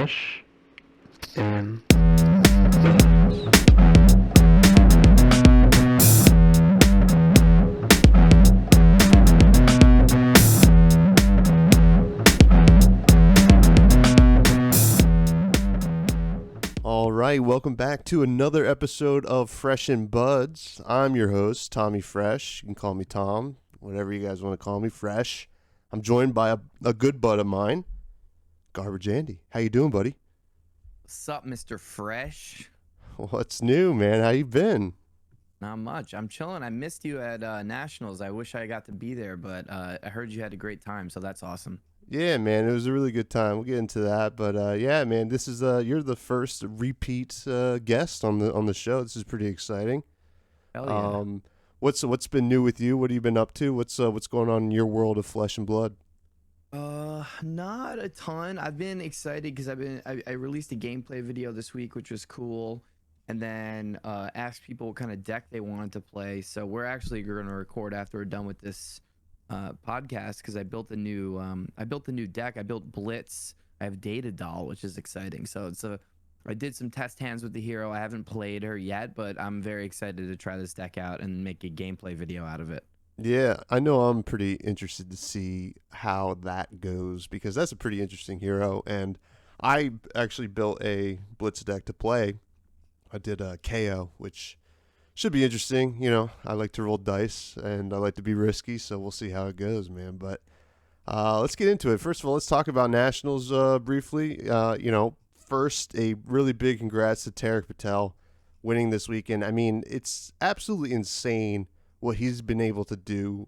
Fresh and All right, welcome back to another episode of Fresh and Buds. I'm your host, Tommy Fresh. You can call me Tom, whatever you guys want to call me, Fresh. I'm joined by a good bud of mine, Garbage Andy. How you doing, buddy? What's up, Mr. Fresh? What's new, man? How you been? Not much. I'm chilling. I missed you at Nationals. I wish I got to be there, but I heard you had a great time, so that's awesome. Yeah, man, it was a really good time. We'll get into that, but yeah, man, this is you're the first repeat guest on the show. This is pretty exciting. Hell yeah. What's been new with you? What have you been up to? What's going on in your world of flesh and blood? Not a ton. I've been excited because I released a gameplay video this week, which was cool, and then asked people what kind of deck they wanted to play. So we're actually going to record after we're done with this podcast because I built a new deck. I built Blitz. I have Data Doll, which is exciting. So I did some test hands with the hero. I haven't played her yet, but I'm very excited to try this deck out and make a gameplay video out of it. Yeah, I know I'm pretty interested to see how that goes because that's a pretty interesting hero. And I actually built a Blitz deck to play. I did a KO, which should be interesting. You know, I like to roll dice and I like to be risky, so we'll see how it goes, man. But let's get into it. First of all, let's talk about Nationals briefly. First, a really big congrats to Tarek Patel winning this weekend. I mean, it's absolutely insane what he's been able to do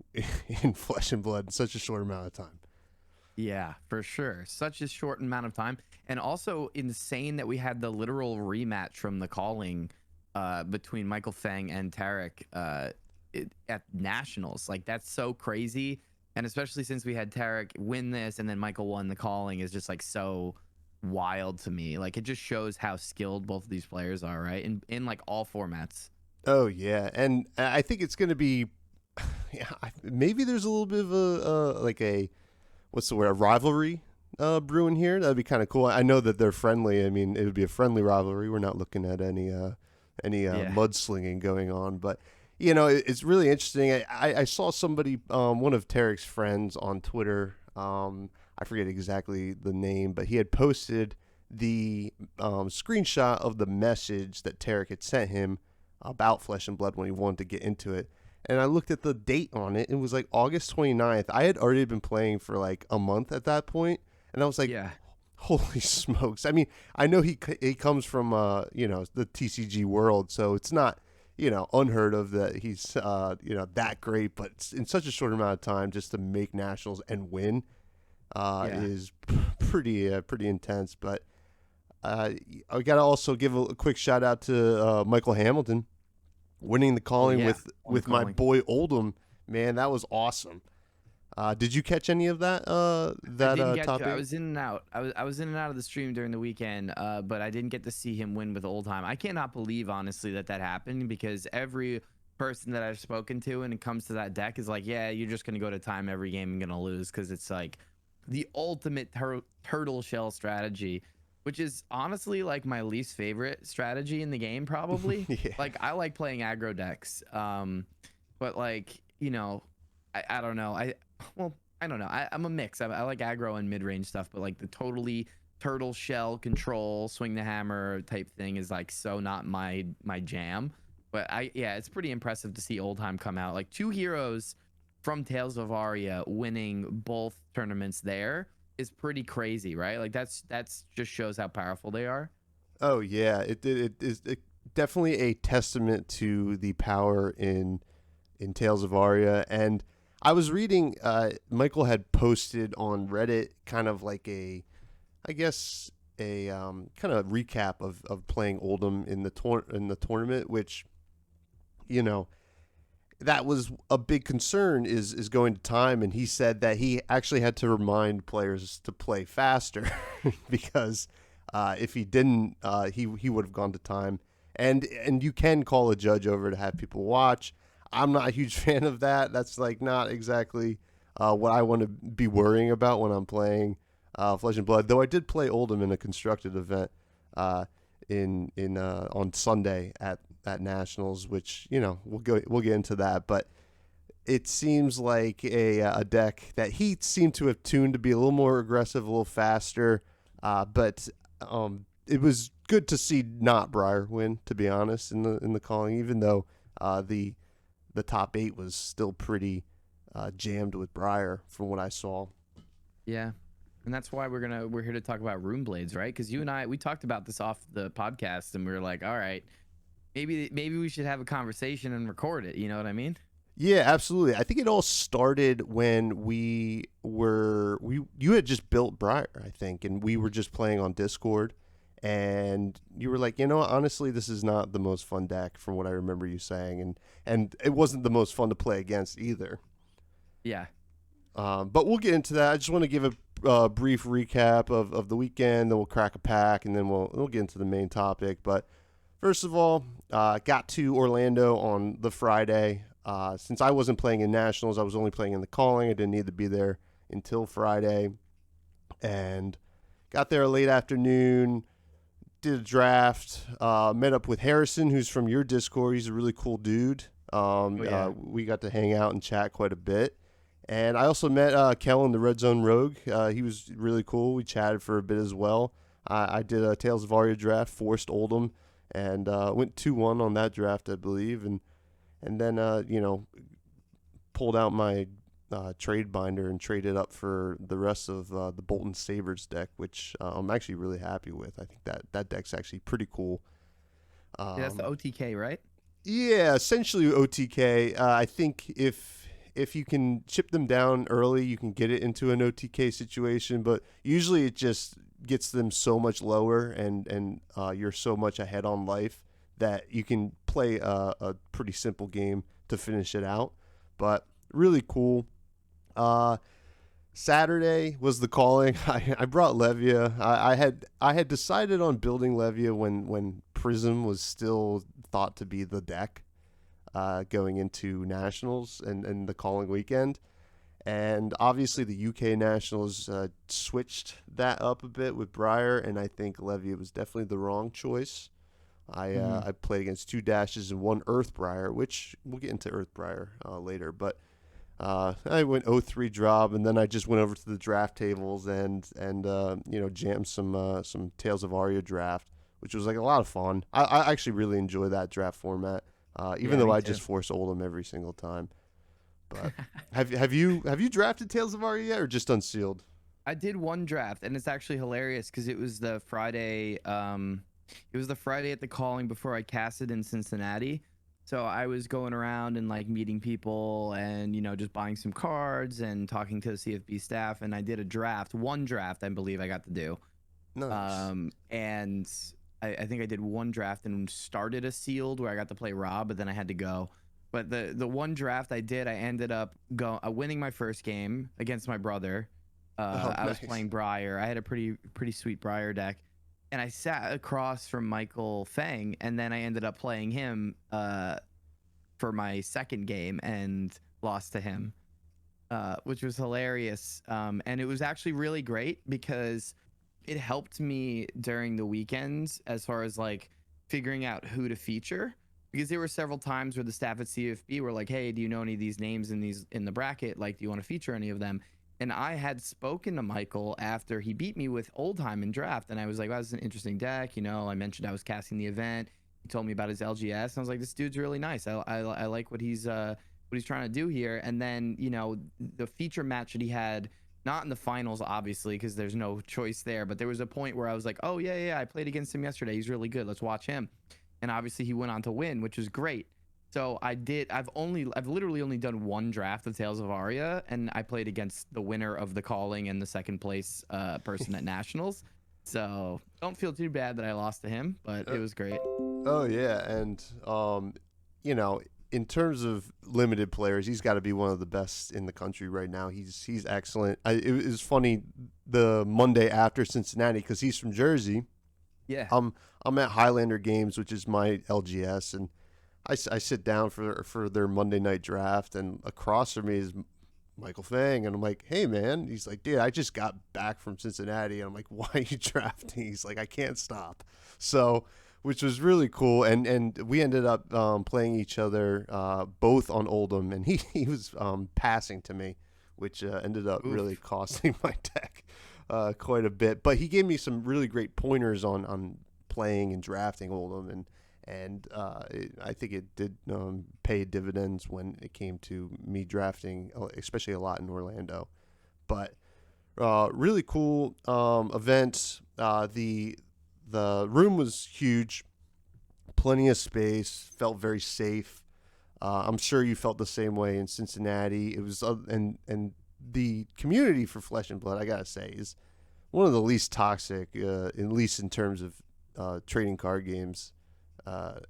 in Flesh and Blood in such a short amount of time. Yeah, for sure. Such a short amount of time. And also insane that we had the literal rematch from the calling between Michael Feng and Tarek at Nationals. Like, that's so crazy. And especially since we had Tarek win this and then Michael won the calling is just like so wild to me. Like, it just shows how skilled both of these players are, right? In like all formats. Oh, yeah. And I think it's going to be, maybe there's a little bit of what's the word, a rivalry brewing here. That'd be kind of cool. I know that they're friendly. I mean, it would be a friendly rivalry. We're not looking at any mudslinging going on. But, you know, it's really interesting. I saw somebody, one of Tarek's friends on Twitter, I forget exactly the name, but he had posted the screenshot of the message that Tarek had sent him about Flesh and Blood when he wanted to get into it. And I looked at the date on it. It was like August 29th. I had already been playing for like a month at that point. And I was like, Yeah. Holy smokes. I mean, I know he comes from, the TCG world. So it's not, unheard of that he's, that great. But in such a short amount of time, just to make Nationals and win is pretty intense. But I got to also give a quick shout out to Michael Hamilton. Winning the calling with my boy Oldham, man, that was awesome. Did you catch any of that? I didn't get topic? to. I was in and out. I was in and out of the stream during the weekend, but I didn't get to see him win with Oldham. I cannot believe, honestly, that happened because every person that I've spoken to when it comes to that deck is like, yeah, you're just gonna go to time every game and gonna lose because it's like the ultimate turtle shell strategy. Which is honestly like my least favorite strategy in the game, probably. Yeah. Like, I like playing aggro decks, but like, I don't know. I don't know. I'm a mix. I like aggro and mid range stuff, but like the totally turtle shell control, swing the hammer type thing is like so not my jam. But it's pretty impressive to see Oldham come out like two heroes from Tales of Aria winning both tournaments there. Is pretty crazy, right? Like that's just shows how powerful they are. Oh yeah, it is definitely a testament to the power in Tales of Aria. And I was reading, Michael had posted on Reddit kind of like kind of recap of playing Oldham in the tournament, which that was a big concern is going to time. And he said that he actually had to remind players to play faster because if he didn't, he would have gone to time. And you can call a judge over to have people watch. I'm not a huge fan of that. That's like not exactly what I want to be worrying about when I'm playing Flesh and Blood. Though I did play Oldhim in a constructed event on Sunday at Nationals, which we'll get into that. But it seems like a deck that he seemed to have tuned to be a little more aggressive, a little faster. But it was good to see not Briar win, to be honest, in the calling, even though the top 8 was still pretty jammed with Briar from what I saw. Yeah. And that's why we're here to talk about Runeblades, right? Because you and I, we talked about this off the podcast, and we were like, all right, maybe we should have a conversation and record it. You know what I mean? Yeah, absolutely. I think it all started when you had just built Briar, I think, and we were just playing on Discord, and you were like, honestly, this is not the most fun deck from what I remember you saying, and it wasn't the most fun to play against either. Yeah. But we'll get into that. I just want to give a brief recap of the weekend, then we'll crack a pack, and then we'll get into the main topic. But first of all, got to Orlando on the Friday. Since I wasn't playing in Nationals, I was only playing in the calling. I didn't need to be there until Friday. And got there late afternoon, did a draft, met up with Harrison, who's from your Discord. He's a really cool dude. We got to hang out and chat quite a bit. And I also met Kellen, the Red Zone Rogue. He was really cool. We chatted for a bit as well. I did a Tales of Aria draft, forced Oldhim, and went 2-1 on that draft, I believe. And then, pulled out my trade binder and traded up for the rest of the Bolton Sabres deck, which I'm actually really happy with. I think that deck's actually pretty cool. Yeah, that's the OTK, right? Yeah, essentially OTK. I think if you can chip them down early, you can get it into an OTK situation, but usually it just gets them so much lower and you're so much ahead on life that you can play a pretty simple game to finish it out. But really cool. Saturday was the calling. I brought Levia. I had decided on building Levia when Prism was still thought to be the deck going into Nationals and the calling weekend. And obviously the UK Nationals switched that up a bit with Briar, and I think Levia was definitely the wrong choice. I played against 2 dashes and 1 Earth Briar, which we'll get into Earth Briar later. But I went 0-3 drop, and then I just went over to the draft tables and jammed some Tales of Aria draft, which was like a lot of fun. I actually really enjoy that draft format, even though I just force Oldhim every single time. But have you drafted Tales of Aria yet, or just unsealed? I did one draft, and it's actually hilarious because it was the Friday. It was the Friday at the calling before I casted in Cincinnati. So I was going around and like meeting people and, just buying some cards and talking to the CFB staff. And I did a draft, one draft, I believe I got to do. Nice. And I think I did one draft and started a sealed where I got to play Rob, but then I had to go. But the one draft I did, I ended up winning my first game against my brother. I was playing Briar. I had a pretty sweet Briar deck. And I sat across from Michael Fang, and then I ended up playing him for my second game and lost to him, which was hilarious. And it was actually really great because it helped me during the weekends as far as like figuring out who to feature. Because there were several times where the staff at CFB were like, "Hey, do you know any of these names in the bracket? Like, do you want to feature any of them?" And I had spoken to Michael after he beat me with Oldhim in draft, and I was like, "Wow, this is an interesting deck." I mentioned I was casting the event. He told me about his LGS, and I was like, "This dude's really nice. I like what he's trying to do here." And then the feature match that he had, not in the finals, obviously, because there's no choice there, but there was a point where I was like, "Oh yeah, I played against him yesterday. He's really good. Let's watch him." And obviously he went on to win, which is great. So I've literally only done one draft of Tales of Aria, and I played against the winner of the calling and the second place person at Nationals. So don't feel too bad that I lost to him, but it was great. Oh yeah, and in terms of limited players, he's got to be one of the best in the country right now. He's excellent. It was funny the Monday after Cincinnati because he's from Jersey. Yeah. I'm at Highlander Games, which is my LGS, and I sit down for their Monday night draft, and across from me is Michael Fang, and I'm like, hey man. He's like, dude, I just got back from Cincinnati, and I'm like, why are you drafting? He's like, I can't stop. So, which was really cool, and we ended up playing each other both on Oldham, and he was passing to me, which ended up really costing my deck quite a bit. But he gave me some really great pointers on playing and drafting Oldham, and I think it did pay dividends when it came to me drafting, especially a lot in Orlando. But really cool event. The room was huge, plenty of space, felt very safe. I'm sure you felt the same way in Cincinnati. It was and the community for Flesh and Blood, I gotta say, is one of the least toxic, at least in terms of trading card games.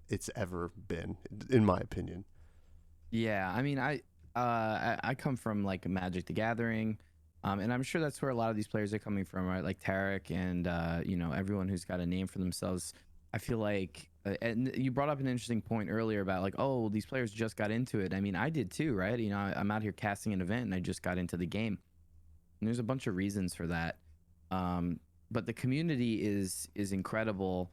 It's ever been, in my opinion. Yeah, I mean, I come from like Magic the Gathering, and I'm sure that's where a lot of these players are coming from, right? Like Tarek and everyone who's got a name for themselves. I feel like, and you brought up an interesting point earlier about like, oh, these players just got into it. I mean, I did too, right? I'm out here casting an event, and I just got into the game. And there's a bunch of reasons for that, but the community is incredible.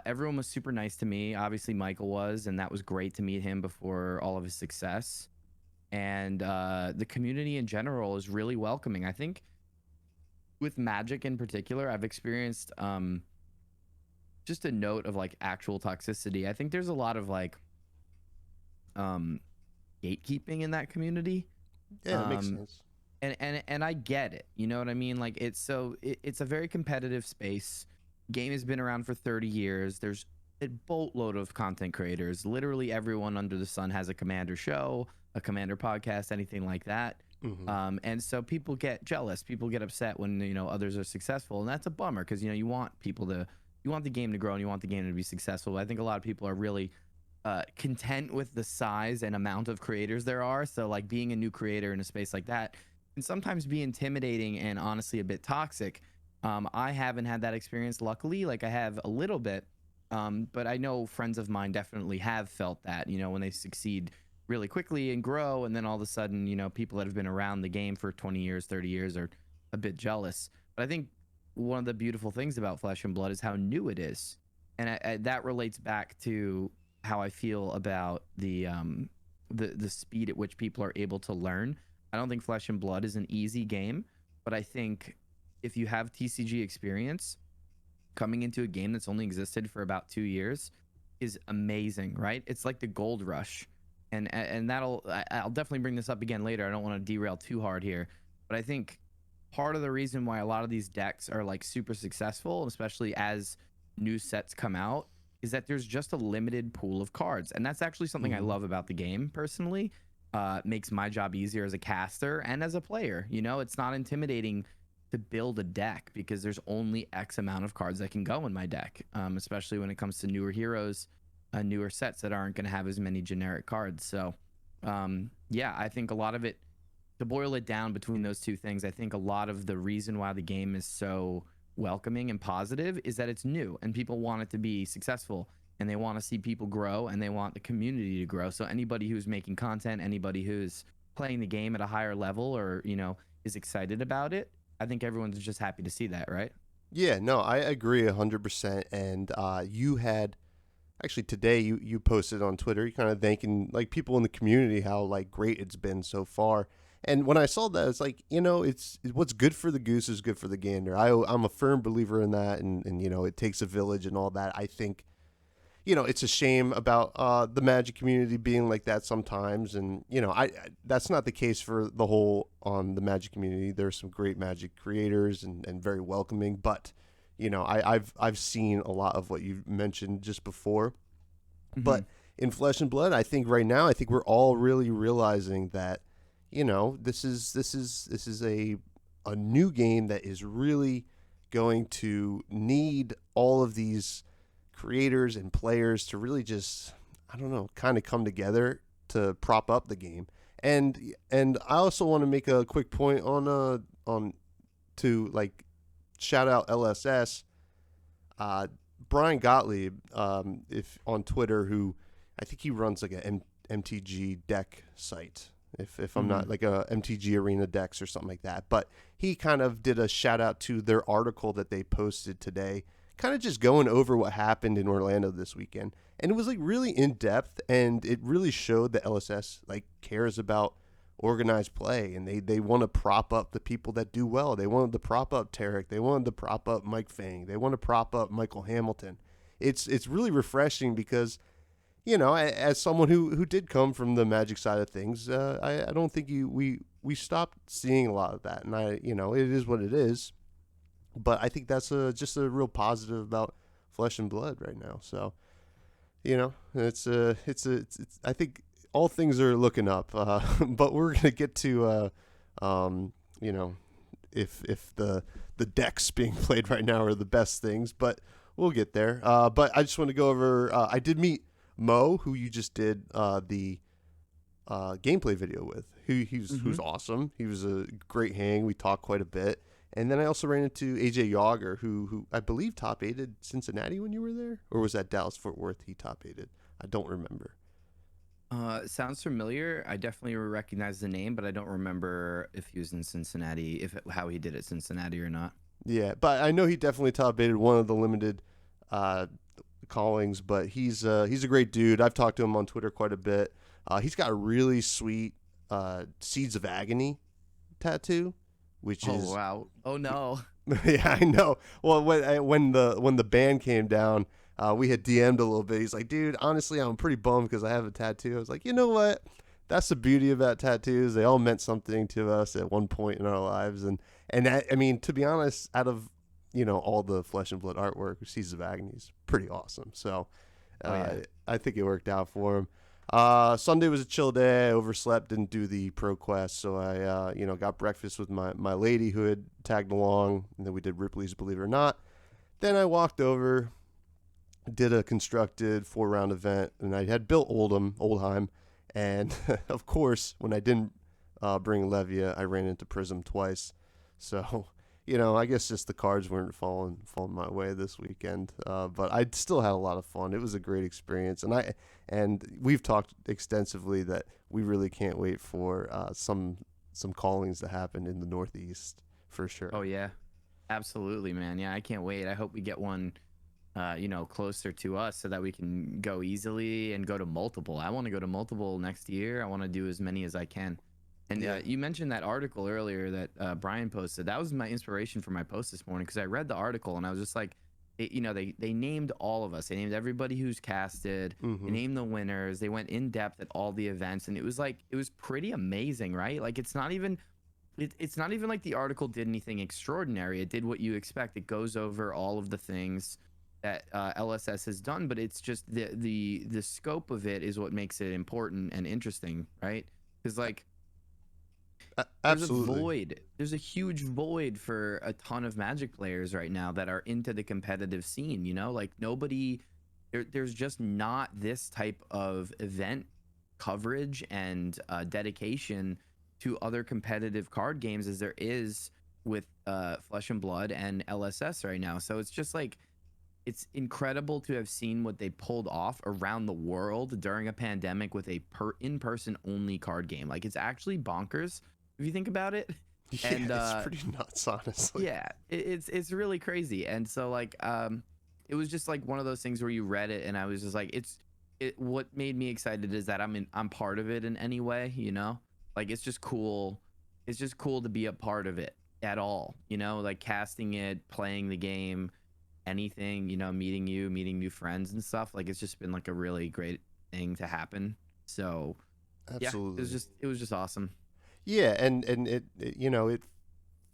Everyone was super nice to me. Obviously, Michael was, and that was great to meet him before all of his success. And the community in general is really welcoming. I think with Magic in particular, I've experienced just a note of like actual toxicity. I think there's a lot of like gatekeeping in that community. Yeah, that makes sense. And I get it. You know what I mean? Like it's a very competitive space. Game has been around for 30 years. There's a boatload of content creators. Literally everyone under the sun has a Commander show, a Commander podcast, anything like that. Mm-hmm. And so people get jealous. People get upset when others are successful, and that's a bummer because you want you want the game to grow and you want the game to be successful. I think a lot of people are really content with the size and amount of creators there are. So like being a new creator in a space like that can sometimes be intimidating and honestly a bit toxic. I haven't had that experience, luckily. Like I have a little bit, but I know friends of mine definitely have felt that, when they succeed really quickly and grow, and then all of a sudden, people that have been around the game for 20 years, 30 years are a bit jealous. But I think one of the beautiful things about Flesh and Blood is how new it is, and that relates back to how I feel about the speed at which people are able to learn. I don't think Flesh and Blood is an easy game, but I think if you have TCG experience, coming into a game that's only existed for about 2 years is amazing, right? It's like the gold rush. And I'll definitely bring this up again later. I don't want to derail too hard here, but I think part of the reason why a lot of these decks are like super successful, especially as new sets come out, is that there's just a limited pool of cards. And that's actually something I love about the game personally. Makes my job easier as a caster and as a player. It's not intimidating to build a deck because there's only X amount of cards that can go in my deck, especially when it comes to newer heroes, newer sets that aren't going to have as many generic cards. So yeah, I think a lot of it, to boil it down between those two things, I think a lot of the reason why the game is so welcoming and positive is that it's new and people want it to be successful, and they want to see people grow, and they want the community to grow. So anybody who's making content, anybody who's playing the game at a higher level, or is excited about it, I think everyone's just happy to see that, right? Yeah, no, I agree 100%. And you had actually today you posted on Twitter, you kind of thanking like people in the community how like great it's been so far. And when I saw that, it's like, it's what's good for the goose is good for the gander. I'm a firm believer in that, and it takes a village and all that. I think it's a shame about the Magic community being like that sometimes, and I that's not the case for the whole on the Magic community. There's some great Magic creators and very welcoming, but I've seen a lot of what you mentioned just before. But in Flesh and Blood, I think right now, I think we're all really realizing that this is a new game that is really going to need all of these creators and players to really just, I don't know, kind of come together to prop up the game. And I also want to make a quick point on to like shout out LSS, Brian Gottlieb, if on Twitter, who I think he runs like an MTG deck site. if I'm not like a MTG Arena decks or something like that. But he kind of did a shout out to their article that they posted today, kind of just going over what happened in Orlando this weekend. And it was like really in depth, and it really showed that LSS like cares about organized play, and they want to prop up the people that do well. They wanted to prop up Tarek. They wanted to prop up Mike Fang. They want to prop up Michael Hamilton. It's really refreshing because, you know, as someone who did come from the Magic side of things, I don't think we stopped seeing a lot of that, and it is what it is. But I think that's just a real positive about Flesh and Blood right now. So, you know, it's I think all things are looking up. But we're gonna get to you know, if the decks being played right now are the best things, but we'll get there. But I just want to go over. I did meet Mo, who you just did the gameplay video with. Who's awesome. He was a great hang. We talked quite a bit. And then I also ran into AJ Yager, who I believe top 8'd Cincinnati when you were there, or was that Dallas Fort Worth? He top 8'd. I don't remember. Sounds familiar. I definitely recognize the name, but I don't remember if he was in Cincinnati, how he did at Cincinnati or not. Yeah, but I know he definitely top 8'd one of the limited callings. But he's a great dude. I've talked to him on Twitter quite a bit. He's got a really sweet Seeds of Agony tattoo, which is wow. Oh no. Yeah, I know. Well, when the band came down, we had DM'd a little bit. He's like, dude, honestly, I'm pretty bummed because I have a tattoo. I was like, you know what? That's the beauty about tattoos. They all meant something to us at one point in our lives. And I mean, to be honest, out of, you know, all the Flesh and Blood artwork, Seeds of Agony is pretty awesome. So I think it worked out for him. Sunday was a chill day. I overslept, didn't do the pro quest, so I got breakfast with my lady who had tagged along, and then we did Ripley's Believe It or Not. Then I walked over, did a constructed 4-round event, and I had built Oldheim, and of course, when I didn't bring Levia, I ran into Prism twice. So, you know, I guess just the cards weren't falling my way this weekend, but I still had a lot of fun. It was a great experience, and we've talked extensively that we really can't wait for some callings to happen in the Northeast for sure. Oh yeah, absolutely, man. Yeah, I can't wait. I hope we get one, closer to us so that we can go easily and go to multiple. I want to go to multiple next year. I want to do as many as I can. And you mentioned that article earlier that Brian posted. That was my inspiration for my post this morning because I read the article and I was just like, they named all of us. They named everybody who's casted. They named the winners. They went in depth at all the events, and it was pretty amazing, right? Like it's not even like the article did anything extraordinary. It did what you expect. It goes over all of the things that LSS has done, but it's just the scope of it is what makes it important and interesting, right? Because like. Absolutely. There's a huge void for a ton of Magic players right now that are into the competitive scene, you know, like there's just not this type of event coverage and dedication to other competitive card games as there is with Flesh and Blood and LSS right now. So it's just like, it's incredible to have seen what they pulled off around the world during a pandemic with a in-person only card game. Like it's actually bonkers if you think about it. Yeah, and it's pretty nuts, honestly. Yeah, it's really crazy. And so like it was just like one of those things where you read it and I was just like, what made me excited is that I'm part of it in any way, you know? Like it's just cool. It's just cool to be a part of it at all, you know, like casting it, playing the game, anything, you know, meeting new friends and stuff. Like it's just been like a really great thing to happen. So absolutely, yeah, it was just awesome. Yeah, and it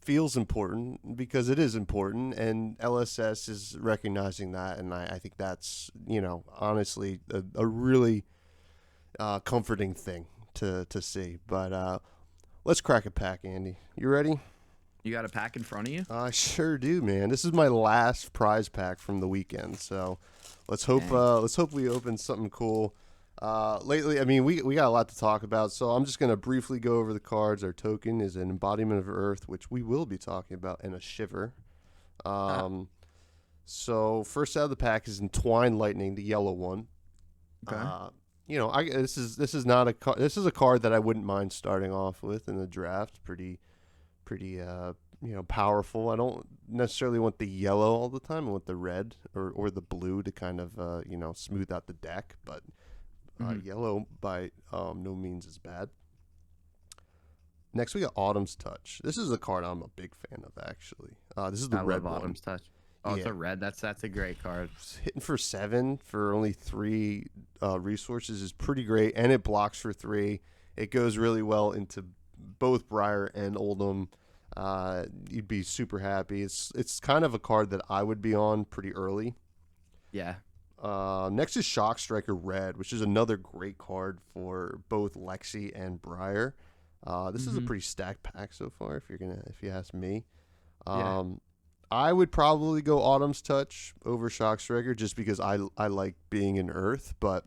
feels important because it is important, and LSS is recognizing that, and I think that's, you know, honestly a really comforting thing to see. But let's crack a pack, Andy. You ready? You got a pack in front of you? I sure do, man. This is my last prize pack from the weekend, so let's hope we open something cool. Lately, I mean, we got a lot to talk about, so I'm just gonna briefly go over the cards. Our token is an embodiment of Earth, which we will be talking about, and a shiver. So first out of the pack is Entwined Lightning, the yellow one. Okay. this is not a this is a card that I wouldn't mind starting off with in the draft. Pretty powerful. I don't necessarily want the yellow all the time. I want the red or the blue to kind of smooth out the deck. But yellow by no means is bad. Next we got Autumn's Touch. This is a card I'm a big fan of actually. This is the red love one. Autumn's Touch. Oh, it's a red. That's a great card. Hitting for 7 for only 3 resources is pretty great, and it blocks for 3. It goes really well into both Briar and Oldham. You'd be super happy. It's kind of a card that I would be on pretty early. Yeah. Next is Shock Striker Red, which is another great card for both Lexi and Briar. This is a pretty stacked pack so far. If you ask me, I would probably go Autumn's Touch over Shock Striker just because I like being in Earth, but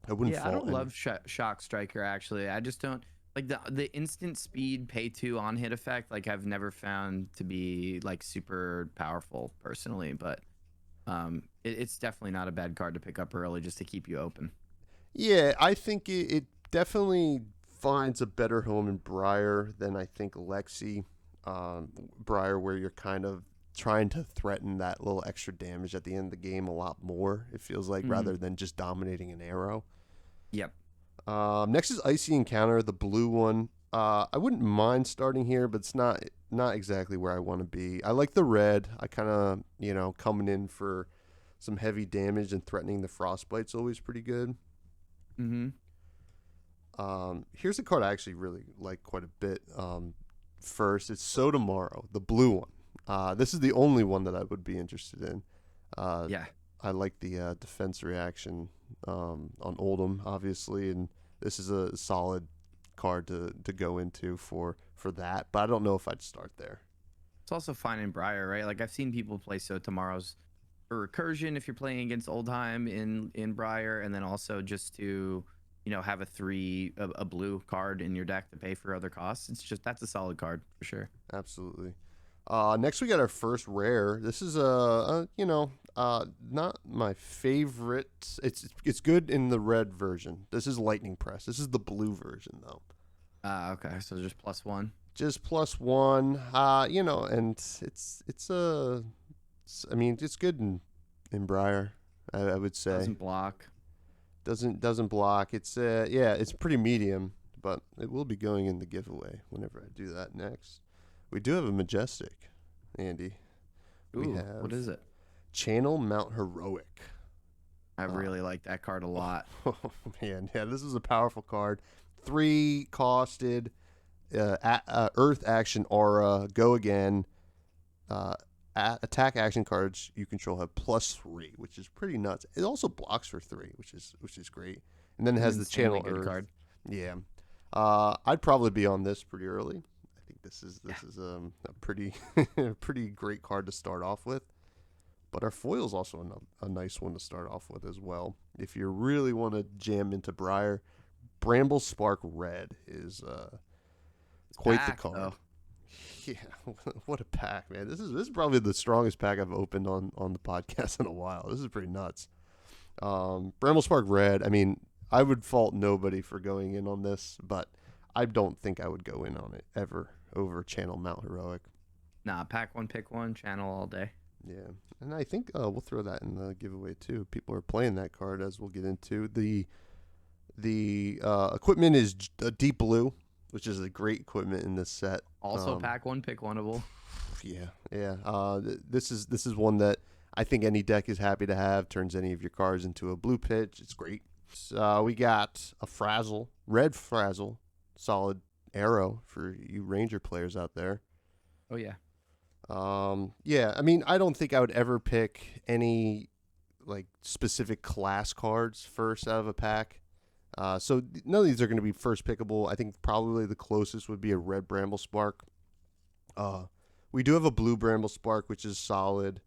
I wouldn't. Yeah, I don't love Shock Striker actually. I just don't like the instant speed pay 2 on hit effect. Like I've never found to be like super powerful personally, but it's definitely not a bad card to pick up early just to keep you open. Yeah, I think it definitely finds a better home in Briar than I think Lexi. Briar, where you're kind of trying to threaten that little extra damage at the end of the game a lot more, it feels like, rather than just dominating an arrow. Yep. Next is Icy Encounter, the blue one. I wouldn't mind starting here, but it's not exactly where I want to be. I like the red. I kind of, coming in for some heavy damage and threatening the Frostbite's always pretty good. Here's a card I actually really like quite a bit. First, it's So Tomorrow, the blue one. This is the only one that I would be interested in. Yeah. I like the defense reaction on Oldham, obviously, and this is a solid card to go into for that. But I don't know if I'd start there. It's also fine in Briar, right? Like I've seen people play So Tomorrow's for recursion if you're playing against Oldhim in Briar, and then also just to have a blue card in your deck to pay for other costs. That's a solid card for sure. Absolutely. Next we got our first rare. This is not my favorite. It's good in the red version. This is Lightning Press. This is the blue version though. Okay, so just +1. Just +1. And it's good in Briar. I would say Doesn't block. Doesn't block. It's pretty medium, but it will be going in the giveaway whenever I do that next. We do have a Majestic, Andy. Ooh, what is it? Channel Mount Heroic. I really like that card a lot. Oh man, yeah, this is a powerful card. 3 costed, Earth action aura, go again. Attack action cards you control have +3, which is pretty nuts. It also blocks for 3, which is great. And then it has the channel Earth card. Yeah, I'd probably be on this pretty early. I think this is a pretty pretty great card to start off with. But our foil's also a nice one to start off with as well. If you really want to jam into Briar, Bramble Spark Red is quite the card. Though. Yeah, what a pack, man. This is probably the strongest pack I've opened on the podcast in a while. This is pretty nuts. Bramble Spark Red, I mean, I would fault nobody for going in on this, but I don't think I would go in on it ever over Channel Mount Heroic. Nah, pack 1, pick 1, channel all day. Yeah, and I think we'll throw that in the giveaway too. People are playing that card, as we'll get into. The equipment is Deep Blue, which is a great equipment in this set. Also, pack 1, pick 1-able. Yeah. This is one that I think any deck is happy to have. Turns any of your cards into a blue pitch. It's great. We got a Frazzle, red Frazzle, solid arrow for you Ranger players out there. Oh yeah. Yeah. I mean, I don't think I would ever pick any like specific class cards first out of a pack. So none of these are going to be first pickable. I think probably the closest would be a red Bramble Spark. We do have a blue Bramble Spark, which is solid.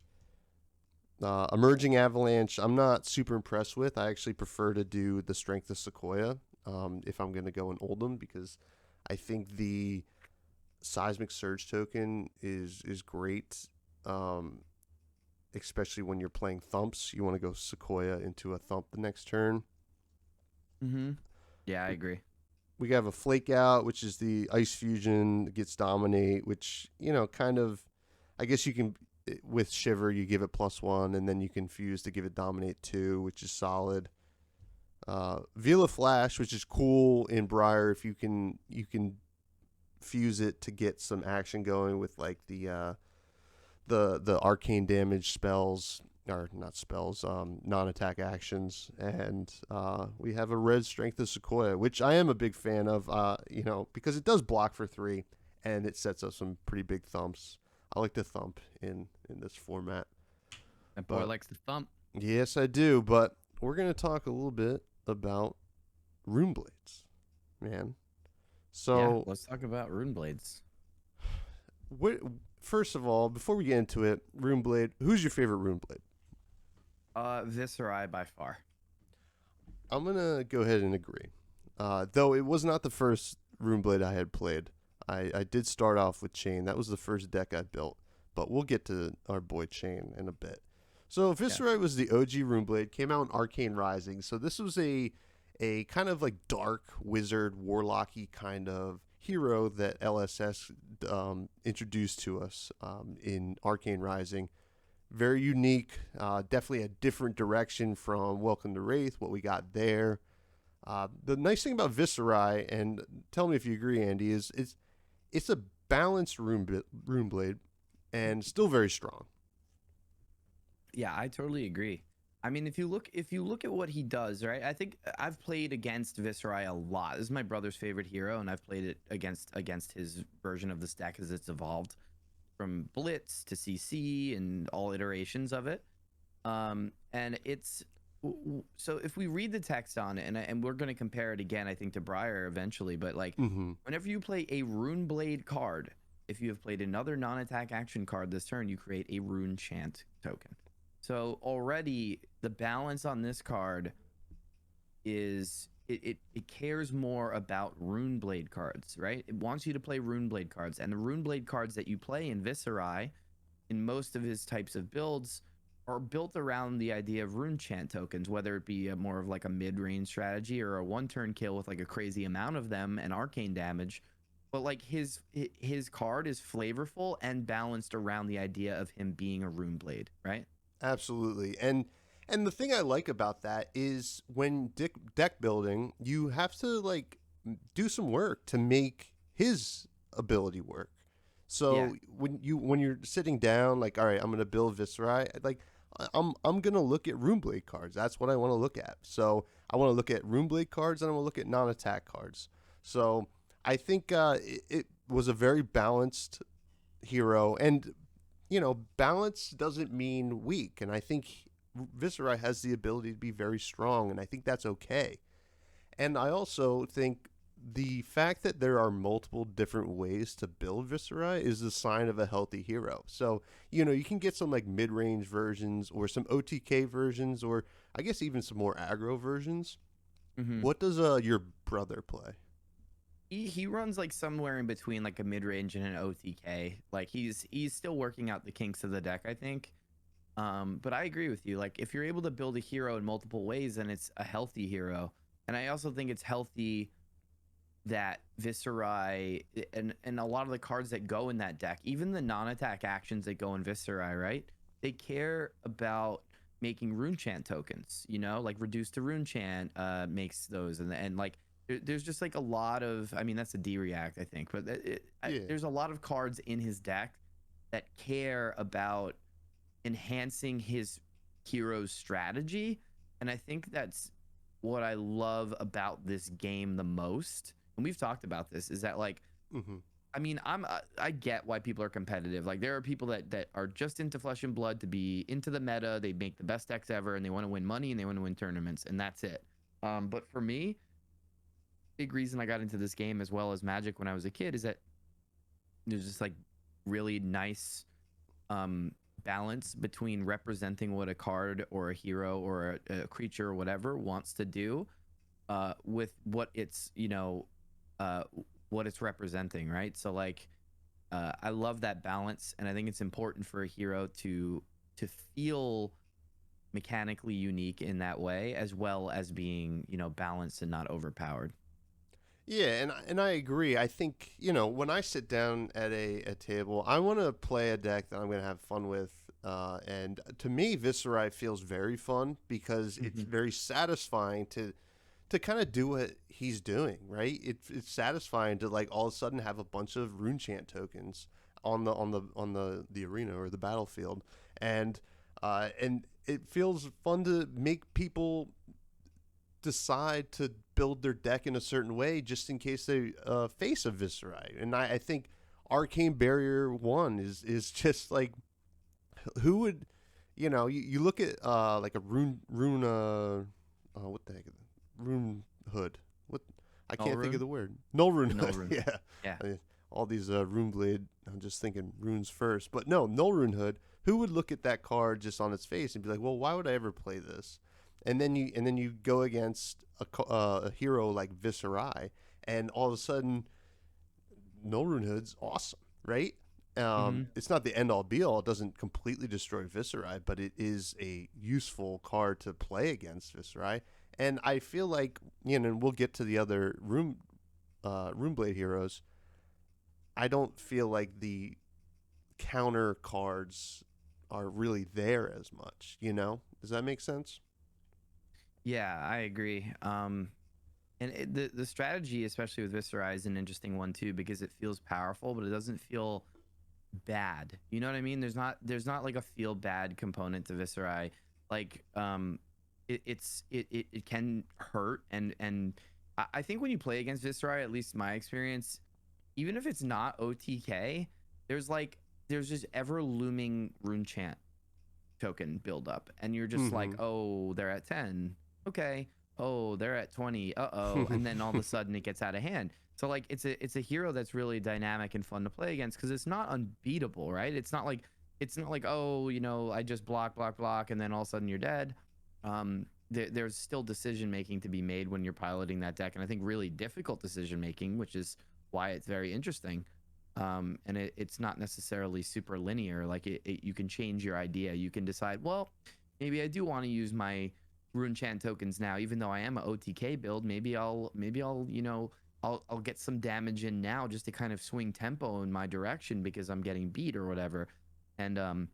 Emerging Avalanche, I'm not super impressed with. I actually prefer to do the Strength of Sequoia if I'm going to go in Oldham, because I think the Seismic Surge token is great, especially when you're playing thumps. You want to go Sequoia into a thump the next turn. Mm-hmm. Yeah, I agree. We have a Flake Out, which is the Ice Fusion that gets Dominate, which, kind of, I guess you can, with Shiver, you give it +1, and then you can fuse to give it Dominate 2, which is solid. Vila Flash, which is cool in Briar if you can fuse it to get some action going with like the arcane damage spells, or not spells, non-attack actions. And we have a red Strength of Sequoia, which I am a big fan of, because it does block for 3 and it sets up some pretty big thumps. I like to thump in this format. That boy likes to thump. Yes, I do, but we're going to talk a little bit about Runeblades, man. So Yeah, let's talk about Runeblades. First of all, before we get into it, Runeblade, who's your favorite Runeblade? Viscerai by far. I'm going to go ahead and agree. Though it was not the first Runeblade I had played. I did start off with Chain. That was the first deck I built. But we'll get to our boy Chain in a bit. So Viscerai was the OG Runeblade, came out in Arcane Rising. So this was a kind of like dark wizard, warlocky kind of hero that LSS introduced to us in Arcane Rising. Very unique, definitely a different direction from Welcome to Wraith, what we got there. The nice thing about Viscerai, and tell me if you agree, Andy, is it's a balanced Runeblade and still very strong. Yeah, I totally agree. I mean, if you look at what he does, right? I think I've played against Viscerai a lot. This is my brother's favorite hero, and I've played it against his version of this deck as it's evolved from Blitz to CC and all iterations of it. And it's so if we read the text on it, and we're going to compare it again, I think, to Briar eventually, but like whenever you play a Runeblade card, if you have played another non-attack action card this turn, you create a Rune Chant token. So already the balance on this card is it cares more about Runeblade cards, right? It wants you to play Runeblade cards, and the Runeblade cards that you play in Viscerai, in most of his types of builds, are built around the idea of Rune Chant tokens, whether it be more of like a mid-range strategy or a one-turn kill with like a crazy amount of them and arcane damage. But like his card is flavorful and balanced around the idea of him being a Runeblade, right? Absolutely. And the thing I like about that is when deck building, you have to like do some work to make his ability work. So when you're sitting down, like, all right, I'm gonna build Viscerai, like I'm gonna look at Runeblade cards. That's what I want to look at. So I want to look at Runeblade cards and I want to look at non-attack cards. So I think it was a very balanced hero, and balance doesn't mean weak, and I think Viscerai has the ability to be very strong, and I think that's okay. And I also think the fact that there are multiple different ways to build Viscerai is a sign of a healthy hero. So, you can get some like mid-range versions or some OTK versions, or I guess even some more aggro versions. What does your brother play? He runs like somewhere in between like a mid-range and an OTK. Like he's still working out the kinks of the deck, I think. But I agree with you. Like if you're able to build a hero in multiple ways, then it's a healthy hero. And I also think it's healthy that Viscerai and a lot of the cards that go in that deck, even the non-attack actions that go in Viscerai, right? They care about making Rune Chant tokens, like Reduce to Rune Chant makes those, and like there's just like a lot of, I mean, that's a D-React, I think, but there's a lot of cards in his deck that care about enhancing his hero's strategy. And I think that's what I love about this game the most. And we've talked about this, is that like, I mean, I get why people are competitive. Like there are people that are just into Flesh and Blood to be into the meta. They make the best decks ever and they want to win money and they want to win tournaments, and that's it. But for me, big reason I got into this game as well as Magic when I was a kid is that there's just like really nice balance between representing what a card or a hero or a creature or whatever wants to do with what it's what it's representing, right? So like I love that balance, and I think it's important for a hero to feel mechanically unique in that way, as well as being, balanced and not overpowered. Yeah, and I agree. I think, when I sit down at a table, I want to play a deck that I'm going to have fun with. And to me, Viserai feels very fun because it's very satisfying to kind of do what he's doing, right? It's satisfying to like all of a sudden have a bunch of rune chant tokens on the arena or the battlefield, and it feels fun to make people decide to build their deck in a certain way just in case they face a Viserai. And I think Arcane Barrier 1 is just like, who would, you look at like a what the heck is it? Rune Hood. What? I can't think of the word. Null Rune Hood. Yeah. Yeah. All these Runeblade, I'm just thinking runes first. But no, Null Rune Hood, who would look at that card just on its face and be like, well, why would I ever play this? And then you go against a hero like Viserai, and all of a sudden, Null Rune Hood's awesome, right? It's not the end all be all. It doesn't completely destroy Viserai, but it is a useful card to play against Viserai. And I feel like, and we'll get to the other Runeblade heroes. I don't feel like the counter cards are really there as much. Does that make sense? Yeah, I agree. And the strategy, especially with Viserai, is an interesting one too, because it feels powerful, but it doesn't feel bad. You know what I mean? There's not like a feel bad component to Viserai. Like it can hurt, and I think when you play against Viserai, at least my experience, even if it's not OTK, there's just ever looming rune chant token build up, and you're just like, oh, they're at 10. Okay. Oh, they're at 20. Uh-oh. And then all of a sudden it gets out of hand. So like it's a hero that's really dynamic and fun to play against because it's not unbeatable, right? It's not like oh, I just block, and then all of a sudden you're dead. There's still decision making to be made when you're piloting that deck, and I think really difficult decision making, which is why it's very interesting. And it's not necessarily super linear. Like you can change your idea. You can decide, well, maybe I do want to use my rune chant tokens now, even though I am an OTK build. Maybe I'll I'll get some damage in now just to kind of swing tempo in my direction because I'm getting beat or whatever. And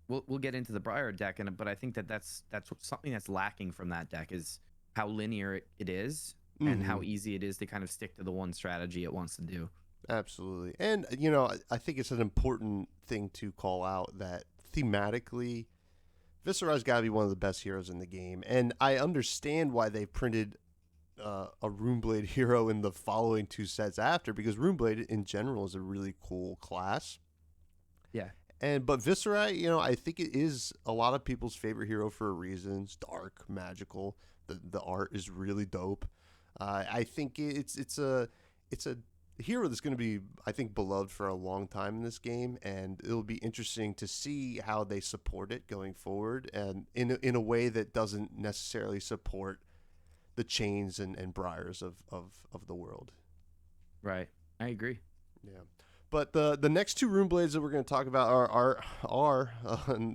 we'll get into the Briar deck, but I think that's something that's lacking from that deck is how linear it is and how easy it is to kind of stick to the one strategy it wants to do. Absolutely. And I think it's an important thing to call out that thematically Viserai's got to be one of the best heroes in the game, and I understand why they printed a Runeblade hero in the following two sets after, because Runeblade in general is a really cool class. Yeah. But Viserai, I think it is a lot of people's favorite hero for a reason. It's dark, magical. The art is really dope. I think it's a hero that's going to be, I think, beloved for a long time in this game, and it'll be interesting to see how they support it going forward, and in a way that doesn't necessarily support the chains and briars of the world. Right. I agree. Yeah. But the next two Runeblades that we're going to talk about are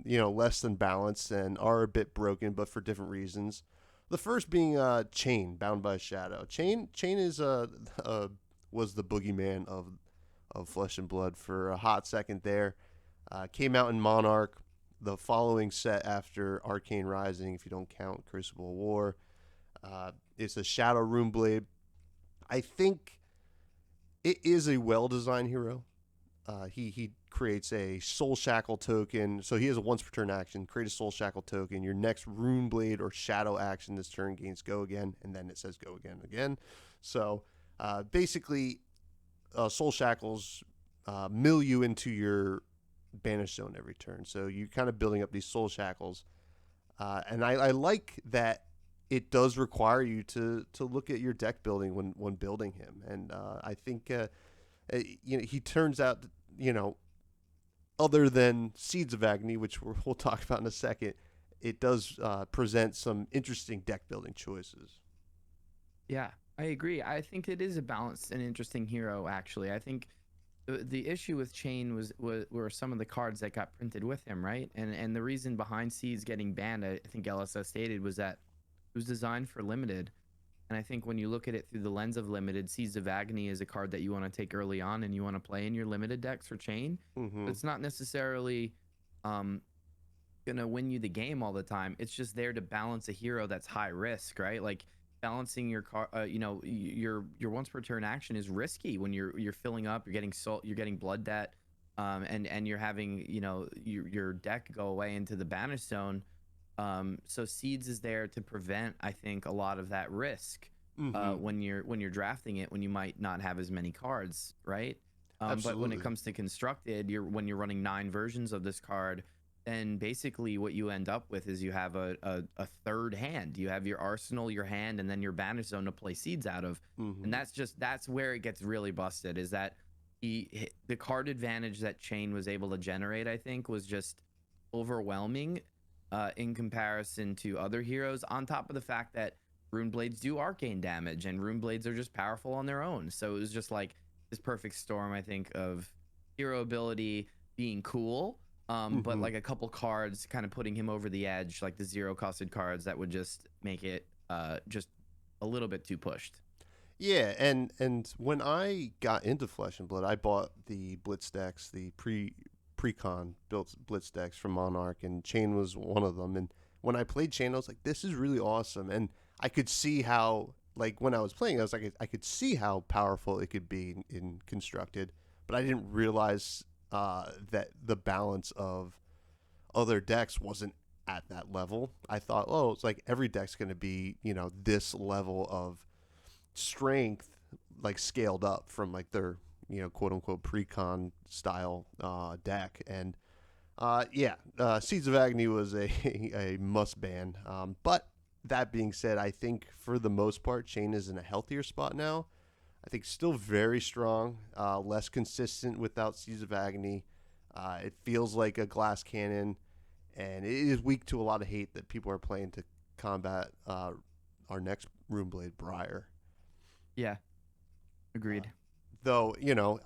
less than balanced and are a bit broken, but for different reasons. The first being Chain, Bound by Shadow. Chain is was the boogeyman of Flesh and Blood for a hot second there. Came out in Monarch, the following set after Arcane Rising, if you don't count Crucible War. It's a Shadow Runeblade. I think it is a well-designed hero. He creates a Soul Shackle token. So he has a once per turn action. Create a Soul Shackle token. Your next Runeblade or Shadow action this turn gains Go Again. And then it says Go Again. So basically, Soul Shackles mill you into your Banish Zone every turn. So you're kind of building up these Soul Shackles. And I like that it does require you to look at your deck building when building him. And I think he turns out, other than Seeds of Agony, which we'll talk about in a second, it does present some interesting deck building choices. Yeah, I agree. I think it is a balanced and interesting hero, actually. I think the issue with Chain were some of the cards that got printed with him, right? And the reason behind Seeds getting banned, I think LSS stated, was that it was designed for limited. And I think when you look at it through the lens of limited, Seeds of Agony is a card that you want to take early on and you want to play in your limited decks for Chain. Mm-hmm. But it's not necessarily gonna win you the game all the time. It's just there to balance a hero that's high risk, right? Like balancing your car, your once per turn action is risky when you're filling up, you're getting salt, you're getting blood debt, and you're having your deck go away into the banish zone. So Seeds is there to prevent, I think, a lot of that risk when you're drafting it, when you might not have as many cards, right? But when it comes to constructed, when you're running 9 versions of this card, then basically what you end up with is you have a third hand. You have your arsenal, your hand, and then your banish zone to play Seeds out of. And that's where it gets really busted, is that the card advantage that Chain was able to generate, I think, was just overwhelming in comparison to other heroes, on top of the fact that Runeblades do arcane damage, and Runeblades are just powerful on their own. So it was just like this perfect storm, I think, of hero ability being cool, but like a couple cards kind of putting him over the edge, like the 0-costed cards that would just make it just a little bit too pushed. Yeah, and when I got into Flesh and Blood, I bought the Blitz decks, the pre-con built Blitz decks from Monarch, and Chain was one of them. And when I played Chain, I was like, this is really awesome. And I could see how, like, when I was playing, I was like, I could see how powerful it could be in constructed, but I didn't realize that the balance of other decks wasn't at that level. I thought, oh, it's like every deck's going to be, this level of strength, like scaled up from like their, quote unquote pre-con style deck. And Seeds of Agony was a must ban. But that being said, I think for the most part, Chain is in a healthier spot now. I think still very strong, less consistent without Seeds of Agony. It feels like a glass cannon, and it is weak to a lot of hate that people are playing to combat our next Runeblade, Briar. Yeah, agreed. Though,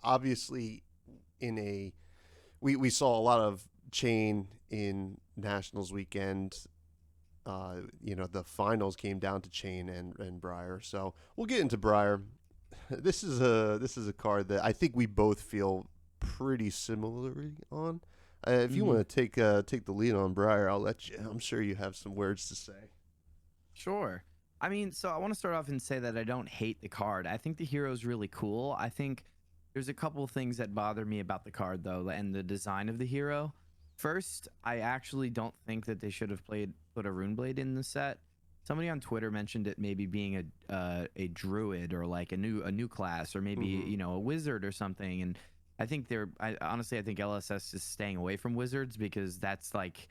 obviously we saw a lot of Chain in Nationals weekend. The finals came down to Chain and Briar. So we'll get into Briar. This is a card that I think we both feel pretty similarly on. If you want to take the lead on Briar, I'll let you. I'm sure you have some words to say. Sure. I mean, so I want to start off and say that I don't hate the card. I think the hero is really cool. I think there's a couple things that bother me about the card, though, and the design of the hero. First, I actually don't think that they should have put a Runeblade in the set. Somebody on Twitter mentioned it maybe being a druid, or like a new class, or maybe a wizard or something. And I think honestly I think LSS is staying away from wizards, because that's like,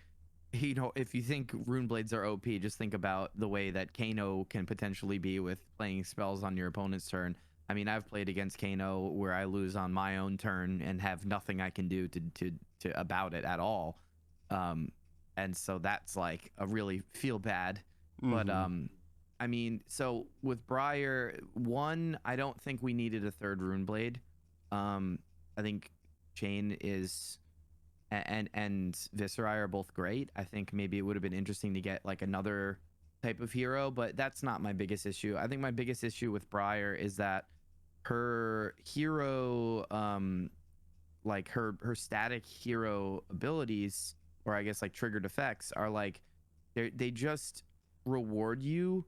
if you think Runeblades are OP, just think about the way that Kano can potentially be with playing spells on your opponent's turn. I mean, I've played against Kano where I lose on my own turn and have nothing I can do to about it at all. And so that's like a really feel bad. But I mean, so with Briar, I don't think we needed a third Runeblade. I think Chain is and Viserai are both great. I think maybe it would have been interesting to get like another type of hero, but that's not my biggest issue. I think my biggest issue with Briar is that her hero, like her static hero abilities, or I guess like triggered effects, are like they just reward you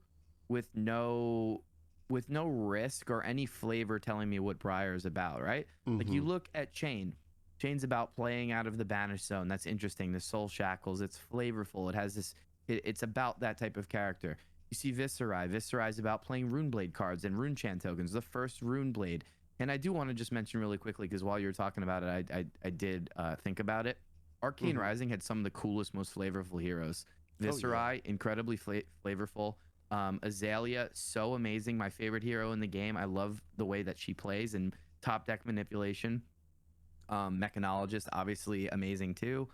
with no risk or any flavor telling me what Briar is about, right? Like you look at Chain's about playing out of the banish zone. That's interesting. The soul shackles, it's flavorful. It has this, it's about that type of character. You see Viserai is about playing Runeblade cards and Runechant tokens, the first Runeblade. And I do want to just mention really quickly, because while you were talking about it, I did think about it. Arcane Rising had some of the coolest, most flavorful heroes. Viserai, incredibly flavorful. Azalea, so amazing. My favorite hero in the game. I love the way that she plays, and top deck manipulation. Mechanologist, obviously amazing too.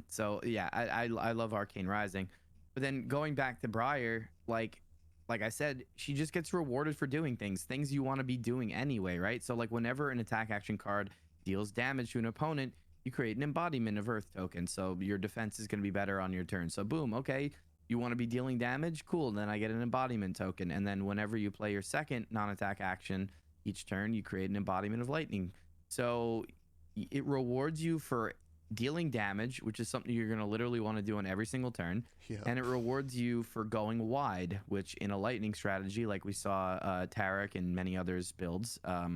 So yeah, I love Arcane Rising. But then going back to Briar, like I said, she just gets rewarded for doing things you want to be doing anyway, right? So like whenever an attack action card deals damage to an opponent, you create an embodiment of Earth token. So your defense is going to be better on your turn. So boom, okay, you want to be dealing damage? Cool. Then I get an embodiment token. And then whenever you play your second non-attack action each turn, you create an embodiment of lightning. So it rewards you for dealing damage, which is something you're going to literally want to do on every single turn. Yeah. And it rewards you for going wide, which in a lightning strategy, like we saw Tarek and many others builds. I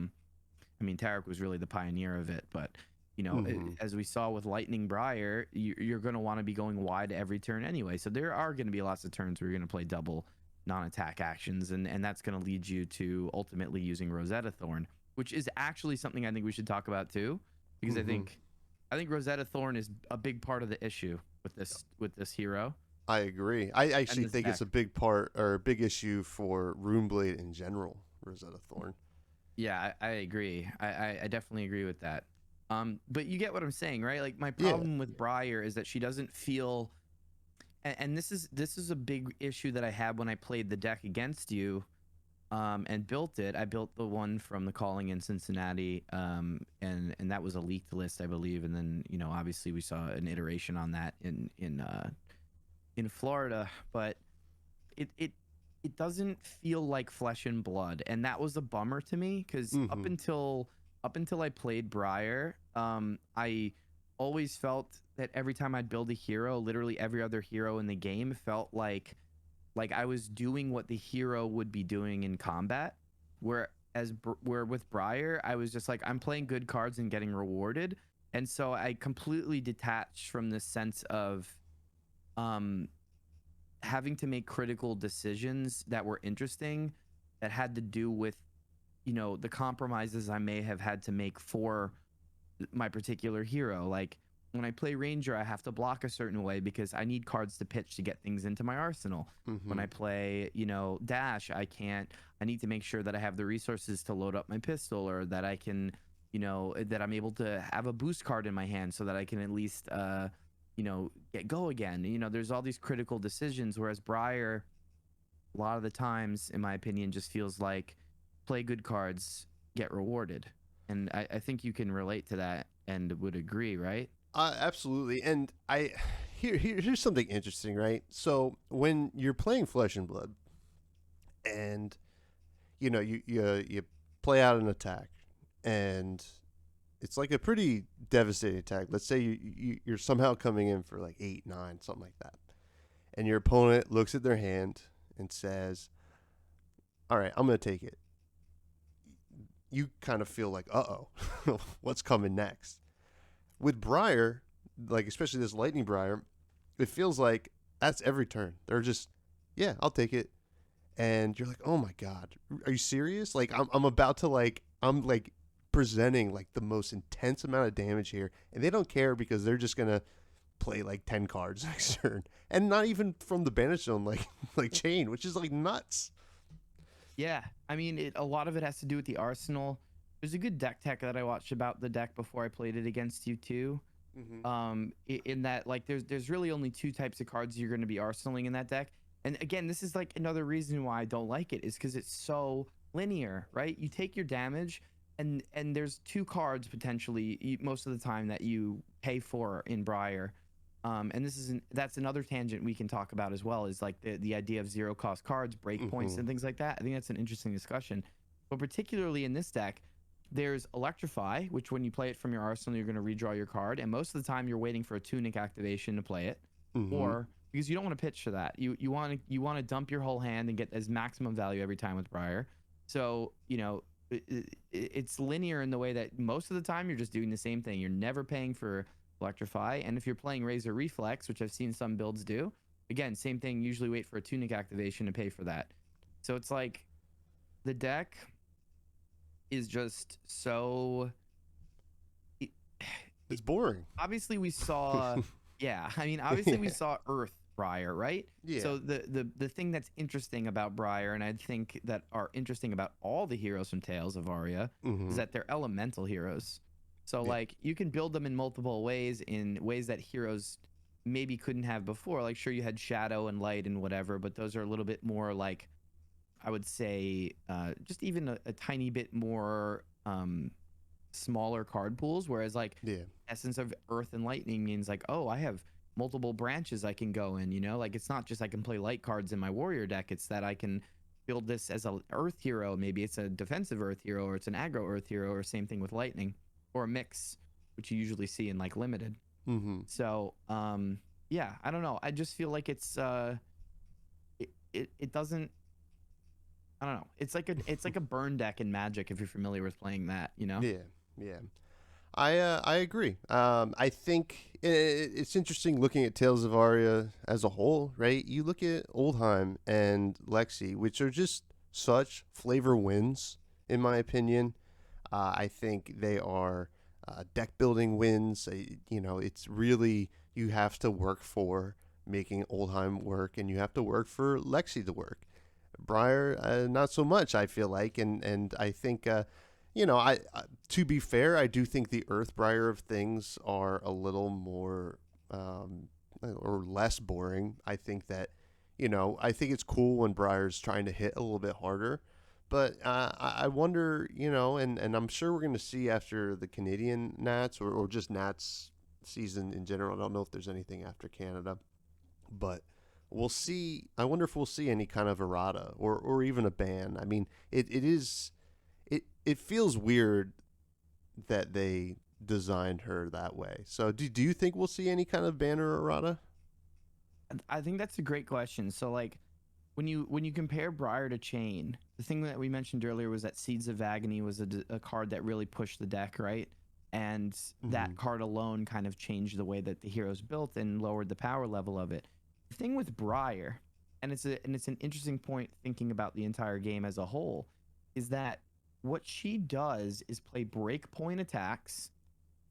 mean, Tarek was really the pioneer of it, but you know, as we saw with Lightning Briar, you're going to want to be going wide every turn anyway. So there are going to be lots of turns where you're going to play double non-attack actions, and that's going to lead you to ultimately using Rosetta Thorn, which is actually something I think we should talk about too, because I think Rosetta Thorn is a big part of the issue with this hero. I agree. I actually think it's a big part or a big issue for Runeblade in general, Rosetta Thorn. Yeah, I agree. I definitely agree with that. But you get what I'm saying, right? Like my problem with Briar is that she doesn't feel, and this is a big issue that I had when I played the deck against you, and built it. I built the one from the Calling in Cincinnati, and that was a leaked list, I believe. And then obviously we saw an iteration on that in Florida, but it doesn't feel like flesh and blood, and that was a bummer to me because up until I played Briar, I always felt that every time I'd build a hero, literally every other hero in the game felt like I was doing what the hero would be doing in combat. Where with Briar, I was just like, I'm playing good cards and getting rewarded, and so I completely detached from this sense of having to make critical decisions that were interesting, that had to do with the compromises I may have had to make for my particular hero. Like when I play Ranger, I have to block a certain way because I need cards to pitch to get things into my arsenal. When I play, Dash, I need to make sure that I have the resources to load up my pistol, or that I can, that I'm able to have a boost card in my hand so that I can at least, get go again. There's all these critical decisions, whereas Briar, a lot of the times, in my opinion, just feels like play good cards, get rewarded. And I think you can relate to that and would agree, right? Absolutely. And here's something interesting, right? So when you're playing Flesh and Blood, and you play out an attack, and it's like a pretty devastating attack. Let's say you're somehow coming in for like 8, 9, something like that, and your opponent looks at their hand and says, "All right, I'm going to take it." You kind of feel like, uh-oh, what's coming next? With Briar, like especially this Lightning Briar, it feels like that's every turn. They're just, yeah, I'll take it. And you're like, oh my God, are you serious? Like I'm about to I'm presenting like the most intense amount of damage here, and they don't care because they're just gonna play like 10 cards next turn, and not even from the banish zone, like chain, which is like nuts. Yeah, I mean, a lot of it has to do with the arsenal. There's a good deck tech that I watched about the deck before I played it against you too. In that, like, there's really only 2 types of cards you're going to be arsenaling in that deck. And again, this is like another reason why I don't like it, is because it's so linear, right? You take your damage, and there's 2 cards potentially most of the time that you pay for in Briar. And that's another tangent we can talk about as well, is like the idea of 0 cost cards, breakpoints, and things like that. I think that's an interesting discussion. But particularly in this deck, there's Electrify, which when you play it from your arsenal, you're going to redraw your card, and most of the time you're waiting for a Tunic activation to play it, or because you don't want to pitch for that. You want to dump your whole hand and get as maximum value every time with Briar. So it's linear in the way that most of the time you're just doing the same thing. You're never paying for Electrify, and if you're playing Razor Reflex, which I've seen some builds do, again, same thing, usually wait for a Tunic activation to pay for that. So it's like the deck is just so it's boring. Obviously we saw we saw Earth Briar, right? Yeah. So the thing that's interesting about Briar, and I think that are interesting about all the heroes from Tales of Aria, is that they're elemental heroes. So like you can build them in multiple ways, in ways that heroes maybe couldn't have before. Like sure, you had Shadow and Light and whatever, but those are a little bit more like, I would say, just even a tiny bit more smaller card pools, whereas like Yeah. essence of Earth and Lightning means like, oh, I have multiple branches I can go in, you know, like it's not just I can play light cards in my warrior deck, it's that I can build this as a Earth hero. Maybe it's a defensive Earth hero, or it's an aggro Earth hero, or same thing with Lightning, or a mix, which you usually see in like limited. Mm-hmm. So yeah, I don't know, I just feel like it's it doesn't, I don't know, it's like a burn deck in Magic, if you're familiar with playing that, you know. Yeah. Yeah. I agree. I think it's interesting looking at Tales of Aria as a whole, right? You look at Oldheim and Lexi, which are just such flavor wins, in my opinion. I think they are deck building wins. You know, it's really, you have to work for making Oldheim work, and you have to work for Lexi to work. Briar, not so much, I feel like, and I think. You know, to be fair, I do think the Earthbriar of things are a little more or less boring. I think that, you know, I think it's cool when Briar's trying to hit a little bit harder, but I wonder, you know, and I'm sure we're going to see after the Canadian Nats or just Nats season in general. I don't know if there's anything after Canada, but we'll see. I wonder if we'll see any kind of errata or even a ban. I mean, it is. It feels weird that they designed her that way. So do you think we'll see any kind of banner errata? I think that's a great question. So like when you compare Briar to Chain, the thing that we mentioned earlier was that Seeds of Agony was a card that really pushed the deck, right? And that card alone kind of changed the way that the hero's built and lowered the power level of it. The thing with Briar, and it's an interesting point thinking about the entire game as a whole, is that what she does is play breakpoint attacks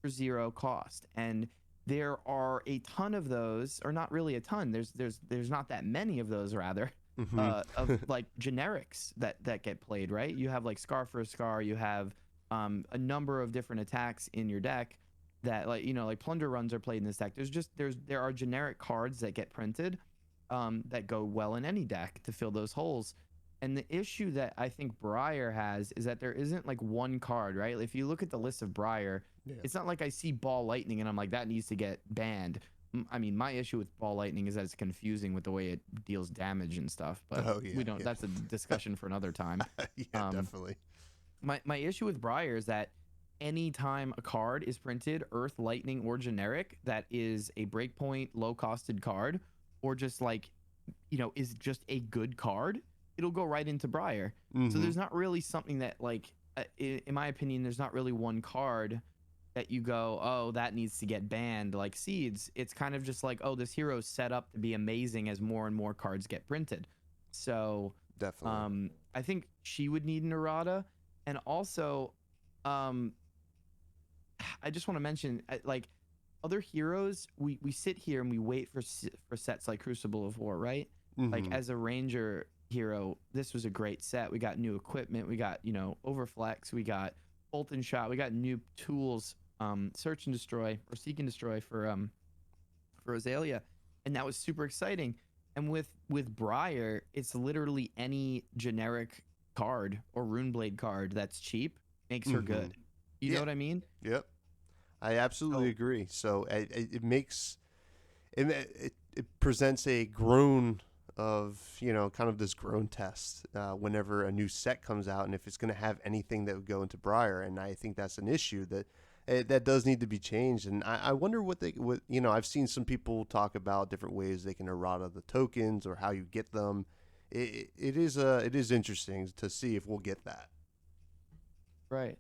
for 0 cost, and there are a ton of those, or not really a ton. There's not that many of those, rather, of like generics that get played, right? You have like Scar for a Scar. You have a number of different attacks in your deck that, like, you know, like Plunder Runs are played in this deck. There are generic cards that get printed that go well in any deck to fill those holes. And the issue that I think Briar has is that there isn't like one card, right? If you look at the list of Briar, it's not like I see Ball Lightning and I'm like, that needs to get banned. I mean, my issue with Ball Lightning is that it's confusing with the way it deals damage and stuff, but we don't, that's a discussion for another time. Definitely. My issue with Briar is that anytime a card is printed, Earth, Lightning, or generic, that is a breakpoint, low-costed card, or just like, you know, is just a good card, it'll go right into Briar. So there's not really something that, like, in my opinion, there's not really one card that you go, oh, that needs to get banned, like Seeds. It's kind of just like, oh, this hero's set up to be amazing as more and more cards get printed. So definitely, I think she would need an errata. And also, I just want to mention, like, other heroes, we sit here and we wait for sets like Crucible of War, right? Like, as a Ranger hero, this was a great set. We got new equipment, we got, you know, Overflex, we got Bolt and Shot, we got new tools, Search and Destroy, or Seek and Destroy for Azalea, and that was super exciting. And with Briar, it's literally any generic card or Runeblade card that's cheap makes her good. You know what I mean? Yep, I absolutely agree. So it makes it presents a groan of, you know, kind of this groan test whenever a new set comes out, and if it's going to have anything that would go into Briar. And I think that's an issue that does need to be changed. And I wonder what you know, I've seen some people talk about different ways they can errata the tokens or how you get them. It is interesting to see if we'll get that. Right.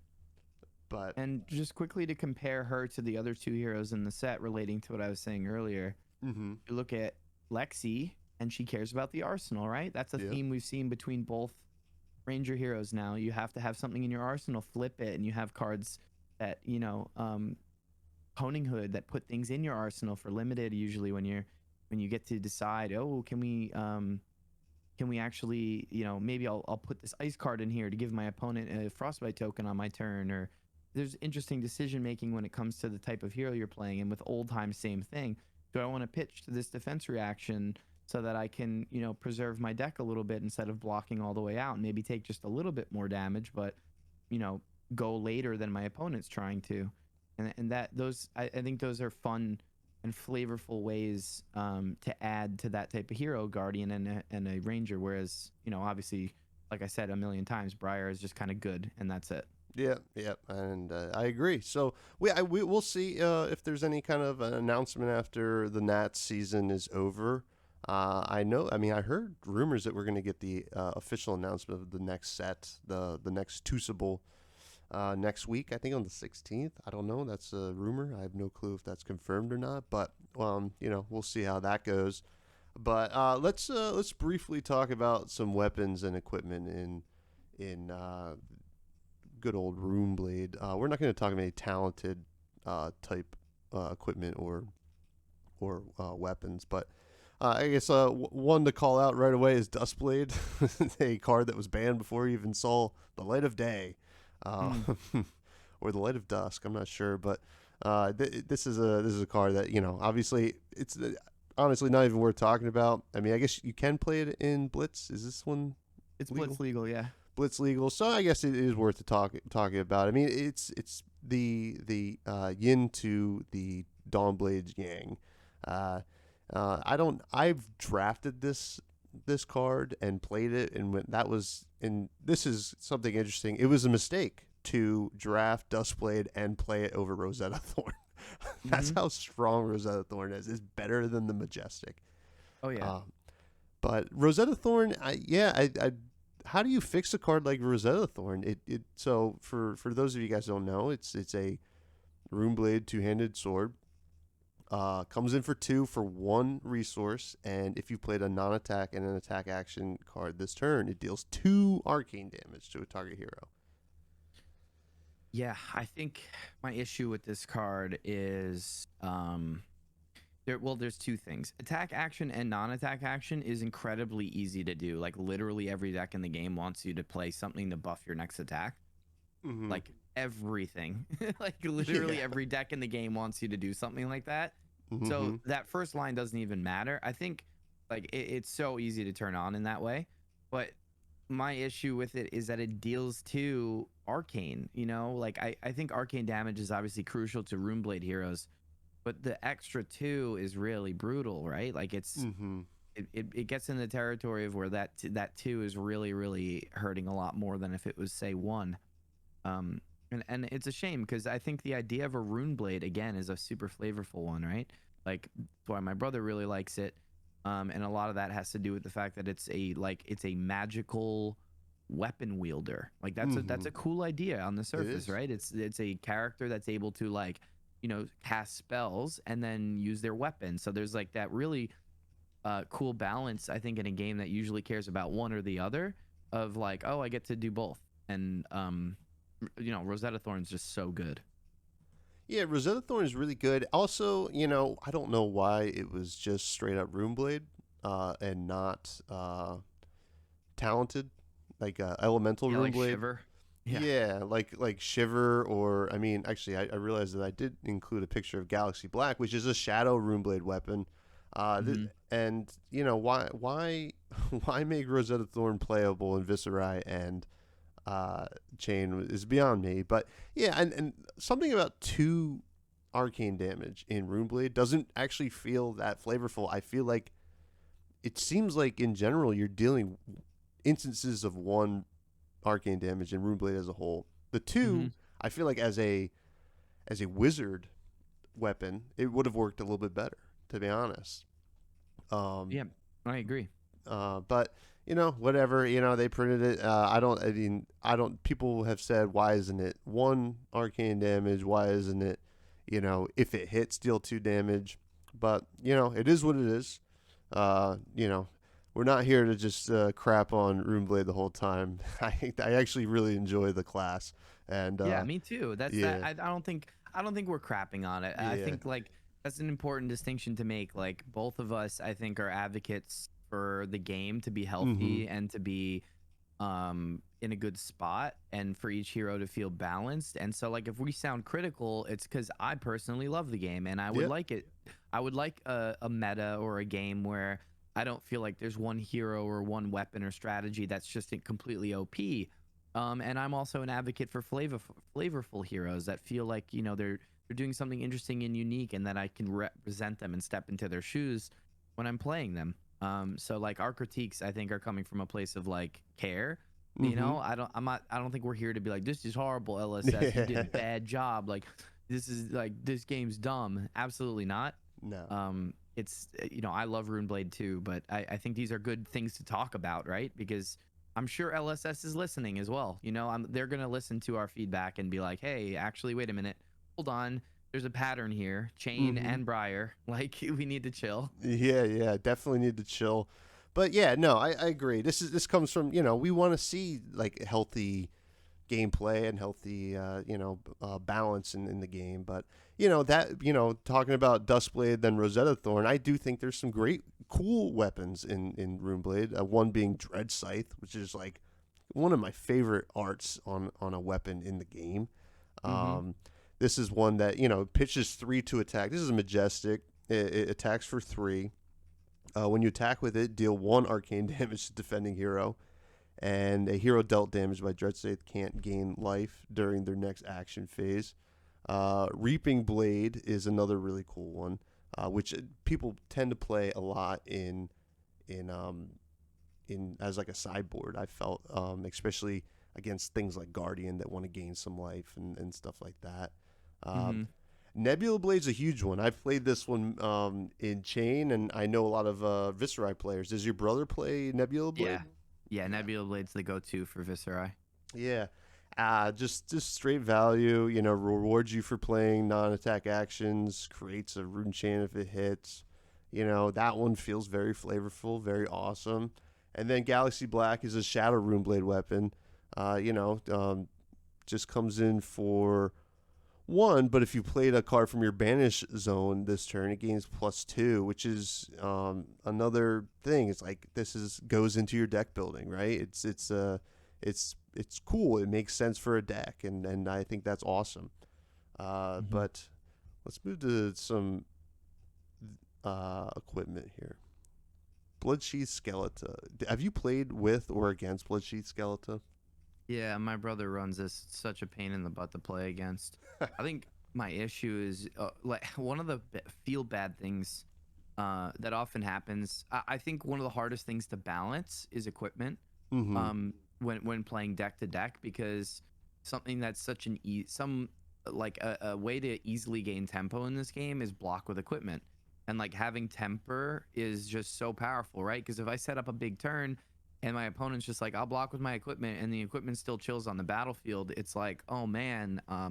But and just quickly to compare her to the other two heroes in the set, relating to what I was saying earlier, you look at Lexi, and she cares about the arsenal, right? That's a theme we've seen between both Ranger heroes now. You have to have something in your arsenal, flip it, and you have cards that, you know, Honing Hood, that put things in your arsenal for limited, usually when you get to decide, oh, can we actually, you know, maybe I'll put this ice card in here to give my opponent a frostbite token on my turn. Or there's interesting decision making when it comes to the type of hero you're playing. And with Oldheim, same thing. Do I want to pitch to this defense reaction so that I can, you know, preserve my deck a little bit instead of blocking all the way out and maybe take just a little bit more damage, but, you know, go later than my opponent's trying to, and that those I think those are fun and flavorful ways to add to that type of hero, guardian and a ranger. Whereas obviously, like I said a million times, Briar is just kind of good, and that's it. Yeah, yeah, and I agree. So we'll see if there's any kind of an announcement after the Nats season is over. I know. I mean, I heard rumors that we're going to get the official announcement of the next set, the next Tusible, next week. I think on the 16th. I don't know. That's a rumor. I have no clue if that's confirmed or not. But we'll see how that goes. But let's briefly talk about some weapons and equipment in good old Runeblade. We're not going to talk about any talented type equipment or weapons, but I guess one to call out right away is Duskblade, a card that was banned before he even saw the light of day, or the light of dusk. I'm not sure, but this is a card that obviously it's honestly not even worth talking about. I mean, I guess you can play it in Blitz. Is this one? It's Blitz legal, yeah. Blitz legal, so I guess it is worth talking about. I mean, it's the yin to the Dawnblade's yang. I've drafted this card and played it, and this is something interesting. It was a mistake to draft Duskblade and play it over Rosetta Thorn. That's how strong Rosetta Thorn is. It's better than the Majestic. Oh yeah. But Rosetta Thorn, how do you fix a card like Rosetta Thorn? So for those of you guys who don't know, it's a Runeblade two-handed sword. Comes in for 2 for 1 resource, and if you played a non-attack and an attack action card this turn, it deals 2 arcane damage to a target hero. Yeah, I think my issue with this card is there's 2 things. Attack action and non-attack action is incredibly easy to do. Like literally every deck in the game wants you to play something to buff your next attack. Mm-hmm. Like everything. Like literally every deck in the game wants you to do something like that. Mm-hmm. So that first line doesn't even matter. I think like it's so easy to turn on in that way. But my issue with it is that it deals 2 arcane, like I think arcane damage is obviously crucial to Runeblade Heroes, but the extra 2 is really brutal, right? Like it's it gets in the territory of where that 2 is really, really hurting a lot more than if it was say 1. And it's a shame because I think the idea of a Runeblade again is a super flavorful one, right? Like that's why my brother really likes it. And a lot of that has to do with the fact that it's a magical weapon wielder. Like that's a cool idea on the surface, right? It's a character that's able to like cast spells and then use their weapon. So there's like that really cool balance, I think, in a game that usually cares about one or the other, of like, oh, I get to do both. And Rosetta Thorn's just so good. Yeah, Rosetta Thorn is really good. Also, I don't know why it was just straight up Runeblade and not talented, like elemental Runeblade. Like Shiver. Yeah, like Shiver, or I mean, actually, I realized that I did include a picture of Galaxy Black, which is a shadow Runeblade weapon. And why make Rosetta Thorn playable in Viserai and Chain is beyond me. But yeah, and something about 2 arcane damage in Runeblade doesn't actually feel that flavorful. I feel like it seems like in general you're dealing instances of 1 arcane damage in Runeblade as a whole. The 2, I feel like as a wizard weapon, it would have worked a little bit better, to be honest. Yeah, I agree. But whatever, they printed it. People have said, why isn't it 1 arcane damage? Why isn't it, if it hits, deal 2 damage? But, it is what it is. We're not here to just crap on Runeblade the whole time. I actually really enjoy the class. And yeah, me too. That I don't think we're crapping on it. Yeah. I think like that's an important distinction to make. Like both of us, I think, are advocates for the game to be healthy and to be in a good spot, and for each hero to feel balanced. And so like if we sound critical, it's because I personally love the game, and I would like it. I would like a meta or a game where I don't feel like there's one hero or one weapon or strategy that's just completely OP. And I'm also an advocate for flavorful heroes that feel like they're doing something interesting and unique, and that I can represent them and step into their shoes when I'm playing them. So like our critiques, I think, are coming from a place of like care. Mm-hmm. I don't think we're here to be like, this is horrible, LSS. You did a bad job. Like, this game's dumb. Absolutely not. No. It's I love Runeblade too, but I think these are good things to talk about, right? Because I'm sure LSS is listening as well. They're gonna listen to our feedback and be like, hey, actually, wait a minute, hold on. There's a pattern here. Chain Mm-hmm. and Briar. Like, we need to chill. Yeah, definitely need to chill. But yeah, no, I agree. This comes from, we want to see like healthy gameplay and healthy balance in the game. But talking about Duskblade, then Rosetta Thorn, I do think there's some great cool weapons in Runeblade. One being Dred Scythe, which is like one of my favorite arts on a weapon in the game. Mm-hmm. This is one that pitches 3 to attack. This is a majestic. It attacks for 3. When you attack with it, deal 1 arcane damage to defending hero, and a hero dealt damage by Dred Scythe can't gain life during their next action phase. Reaping Blade is another really cool one, which people tend to play a lot in as like a sideboard. I felt, especially against things like Guardian that want to gain some life and stuff like that. Mm-hmm. Nebula Blade's a huge one. I've played this one in Chain, and I know a lot of Viscerai players. Does your brother play Nebula Blade? Yeah, Nebula Blade's the go-to for Viscerai. Yeah. Just straight value, rewards you for playing non-attack actions, creates a rune chain if it hits. That one feels very flavorful, very awesome. And then Galaxy Black is a Shadow Runeblade weapon. Just comes in for 1, but if you played a card from your banish zone this turn, it gains +2, which is another thing. It's like goes into your deck building, right? It's cool. It makes sense for a deck, and I think that's awesome. But let's move to some equipment here. Bloodsheath Skeleton. Have you played with or against Bloodsheath Skeleton? Yeah, my brother runs this. It's such a pain in the butt to play against. I think my issue is like one of the feel bad things that often happens. I think one of the hardest things to balance is equipment. Mm-hmm. When playing deck to deck, because something that's such an a way to easily gain tempo in this game is block with equipment, and like having temper is just so powerful, right? Because if I set up a big turn and my opponent's just like, I'll block with my equipment, and the equipment still chills on the battlefield, it's like, oh man, I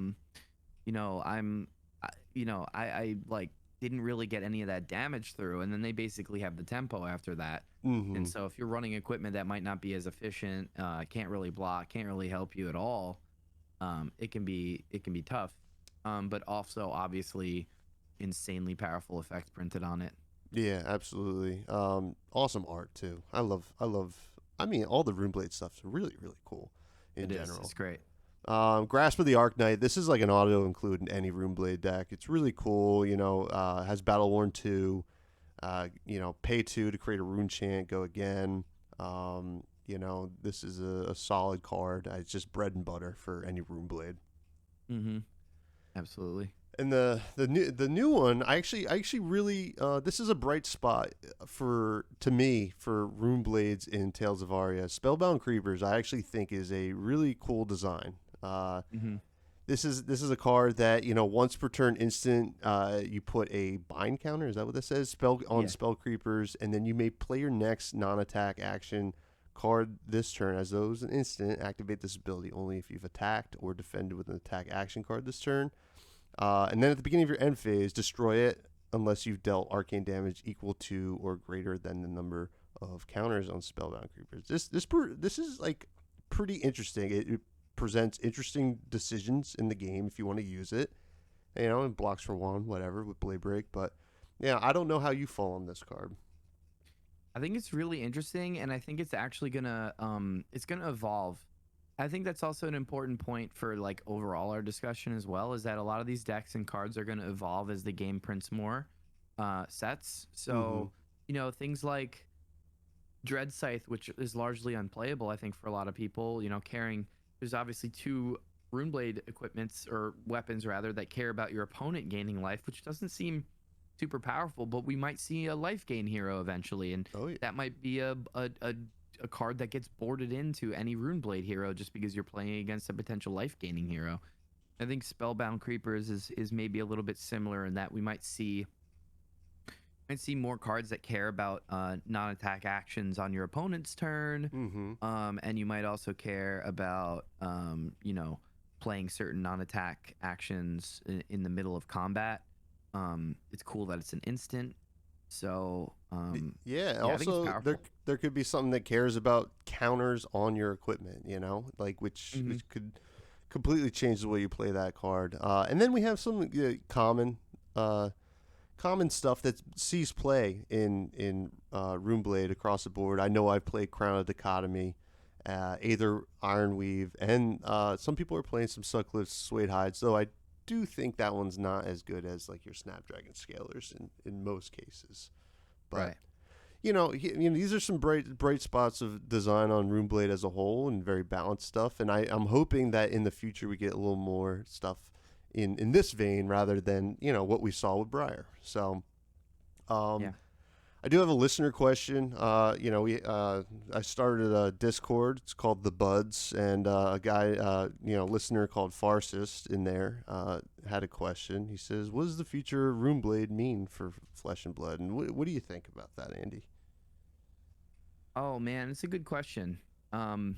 like didn't really get any of that damage through, and then they basically have the tempo after that. Mm-hmm. And so if you're running equipment that might not be as efficient, can't really block, can't really help you at all, it can be tough. But also obviously insanely powerful effects printed on it. Yeah, absolutely. Awesome art too. I mean, all the Runeblade stuff's really, really cool in general. It's great. Grasp of the Arknight. This is like an auto include in any Runeblade deck. It's really cool. Has Battle Worn 2. Pay 2 to create a rune chant. Go again. This is a solid card. It's just bread and butter for any Runeblade. Mm-hmm. Absolutely. And the new one, I actually really this is a bright spot to me for Runeblades in Tales of Aria. Spellbound Creepers, I actually think is a really cool design. This is a card that once per turn instant, you put a bind counter. Is that what this says? Spell creepers, and then you may play your next non-attack action card this turn as though it was an instant. Activate this ability only if you've attacked or defended with an attack action card this turn. And then at the beginning of your end phase, destroy it unless you've dealt arcane damage equal to or greater than the number of counters on Spellbound Creepers. This is like pretty interesting. It presents interesting decisions in the game if you want to use it. And blocks for 1, whatever, with Blade Break. But yeah, I don't know how you fall on this card. I think it's really interesting, and I think it's actually gonna evolve. I think that's also an important point for like overall our discussion as well, is that a lot of these decks and cards are going to evolve as the game prints more sets. So, things like Dred Scythe, which is largely unplayable, I think, for a lot of people, carrying there's obviously two Runeblade equipments or weapons rather that care about your opponent gaining life, which doesn't seem super powerful, but we might see a life gain hero eventually, and Oh yeah. that might be a card that gets boarded into any Runeblade hero just because you're playing against a potential life gaining hero. I think Spellbound Creepers is maybe a little bit similar in that we might see more cards that care about non-attack actions on your opponent's turn, and you might also care about playing certain non-attack actions in the middle of combat. It's cool that it's an instant, so Yeah. I think it's Also, powerful. there could be something that cares about counters on your equipment. Like which could completely change the way you play that card. And then we have some common stuff that sees play in Runeblade across the board. I know I've played Crown of Dichotomy, Aether Ironweave, and some people are playing some Sucklift Suede Hides, though I do think that one's not as good as like your Snapdragon Scalers in most cases. But Right. these are some bright spots of design on Runeblade as a whole and very balanced stuff. And I'm hoping that in the future we get a little more stuff in this vein rather than what we saw with Briar. So, Yeah. I do have a listener question. I started a Discord. It's called The Buds, and a guy, listener called Farcist in there had a question. He says, "What does the future of Runeblade mean for Flesh and Blood?" And what do you think about that, Andy? Oh man, it's a good question. The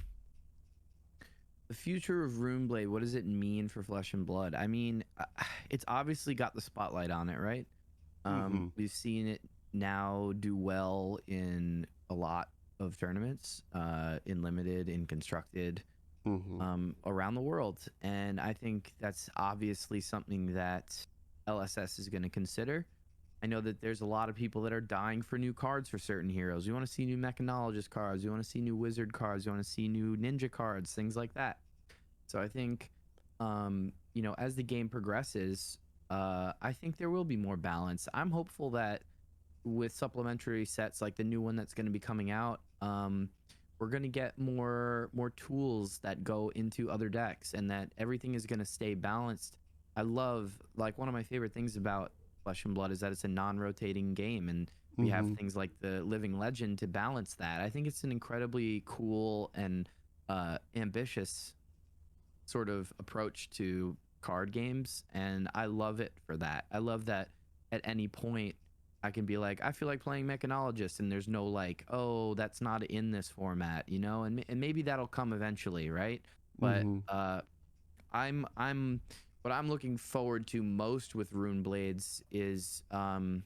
future of Runeblade, what does it mean for Flesh and Blood? I mean, it's obviously got the spotlight on it, right? We've seen it now do well in a lot of tournaments, in limited, in constructed, around the world, and I think that's obviously something that LSS is going to consider. I know that there's a lot of people that are dying for new cards for certain heroes. We want to see new mechanologist cards. We want to see new wizard cards. We want to see new ninja cards, things like that. So I think, as the game progresses, I think there will be more balance. I'm hopeful that with supplementary sets like the new one that's going to be coming out, we're going to get more tools that go into other decks, and that everything is going to stay balanced. I love, like, one of my favorite things about Flesh and Blood is that it's a non-rotating game, and we have things like the Living Legend to balance that. I think it's an incredibly cool and ambitious sort of approach to card games, and I love it for that. I love that at any point I can be like, I feel like playing Mechanologist, and there's no like, oh, that's not in this format, and maybe that'll come eventually, right? But I'm what I'm looking forward to most with Rune Blades is no,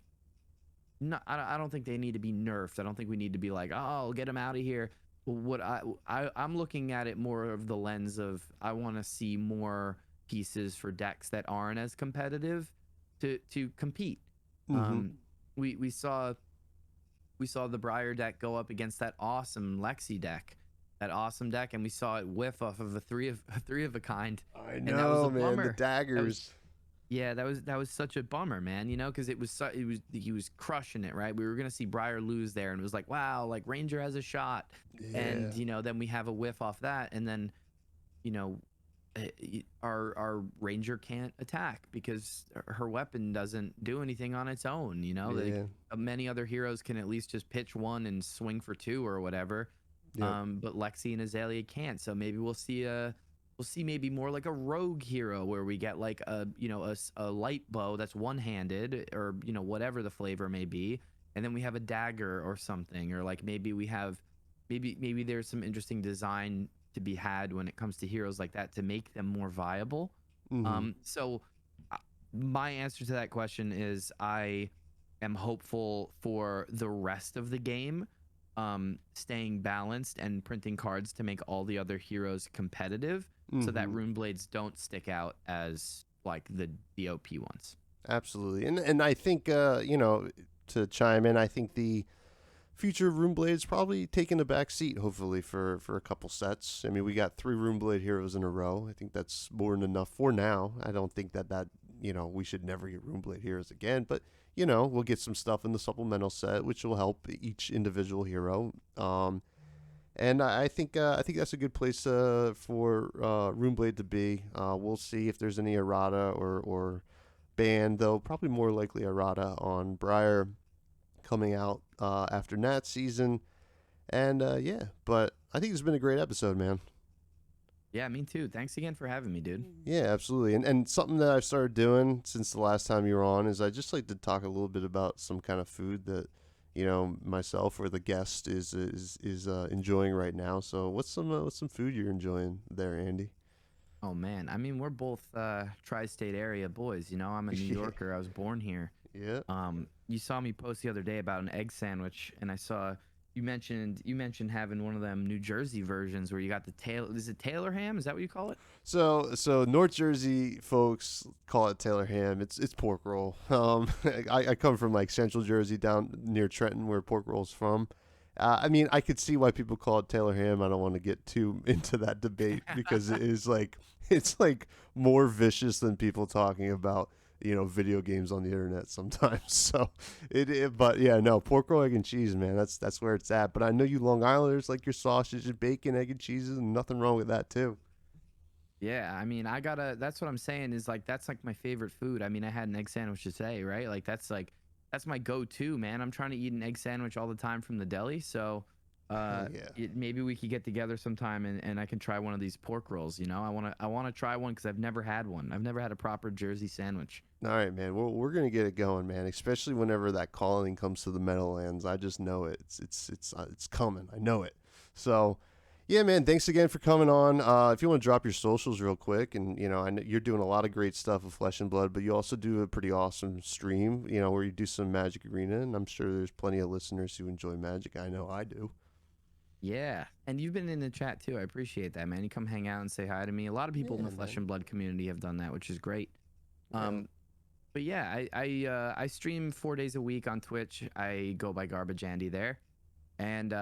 I don't think they need to be nerfed. I don't think we need to be like, oh, get them out of here. What I'm looking at it more of the lens of, I want to see more pieces for decks that aren't as competitive to compete. We saw the Briar deck go up against that awesome Lexi deck, and we saw it whiff off of a three of a kind. I And that was know, a man. bummer. The daggers. Yeah, that was such a bummer, man. Because he was crushing it, right? We were gonna see Briar lose there, and it was like, wow, like Ranger has a shot, and then we have a whiff off that, and then, our Ranger can't attack because her weapon doesn't do anything on its own. Many other heroes can at least just pitch one and swing for two or whatever, but Lexi and Azalea can't. So maybe we'll see maybe more like a rogue hero where we get like a light bow that's one-handed, or whatever the flavor may be, and then we have a dagger or something, or like maybe we have maybe there's some interesting design to be had when it comes to heroes like that to make them more viable. So my answer to that question is, I am hopeful for the rest of the game staying balanced and printing cards to make all the other heroes competitive, so that Rune Blades don't stick out as like the OP ones. Absolutely. And I think to chime in, I think the future of Runeblade's probably taking a back seat, hopefully, for a couple sets. I mean, we got 3 Runeblade heroes in a row. I think that's more than enough for now. I don't think that we should never get Runeblade heroes again, but we'll get some stuff in the supplemental set, which will help each individual hero. And I think that's a good place for Runeblade to be. We'll see if there's any errata or ban, though probably more likely errata on Briar coming out after Nat season. And yeah, but I think it's been a great episode, man. Yeah, me too. Thanks again for having me, dude. Yeah, absolutely. And something that I've started doing since the last time you were on is I just like to talk a little bit about some kind of food that, you know, myself or the guest is enjoying right now. So what's some food you're enjoying there, Andy? Oh man, I mean we're both tri-state area boys. You know, I'm a New Yeah. Yorker. I was born here. Yeah. You saw me post the other day about an egg sandwich, and I saw you mentioned having one of them New Jersey versions where you got the tail. Is it Taylor ham? Is that what you call it? So North Jersey folks call it Taylor ham. It's pork roll. I come from like Central Jersey down near Trenton where pork roll's from. I mean, I could see why people call it Taylor ham. I don't want to get too into that debate because it's like more vicious than people talking about, you know, video games on the internet sometimes. So but yeah, no, pork roll, egg and cheese, man. That's where it's at. But I know you Long Islanders like your sausage and bacon, egg and cheeses, and nothing wrong with that too. Yeah, I mean, that's what I'm saying is like, that's like my favorite food. I mean, I had an egg sandwich today, right? That's my go-to, man. I'm trying to eat an egg sandwich all the time from the deli. So, Hell yeah. maybe we could get together sometime and I can try one of these pork rolls. You know, I want to try one because I've never had one. I've never had a proper Jersey sandwich. All right, man. We're gonna get it going, man. Especially whenever that calling comes to the Meadowlands. I just know it. It's coming. I know it. So, yeah, man. Thanks again for coming on. If you want to drop your socials real quick, and you know, I know you're doing a lot of great stuff with Flesh and Blood, but you also do a pretty awesome stream. You know, where you do some Magic Arena, and I'm sure there's plenty of listeners who enjoy Magic. I know I do. Yeah, and you've been in the chat too. I appreciate that, man. You come hang out and say hi to me. A lot of people in Yeah, the Flesh man. and Blood community have done that, which is great. Yeah. But yeah, I stream 4 days a week on Twitch. I go by Garbage Andy there, and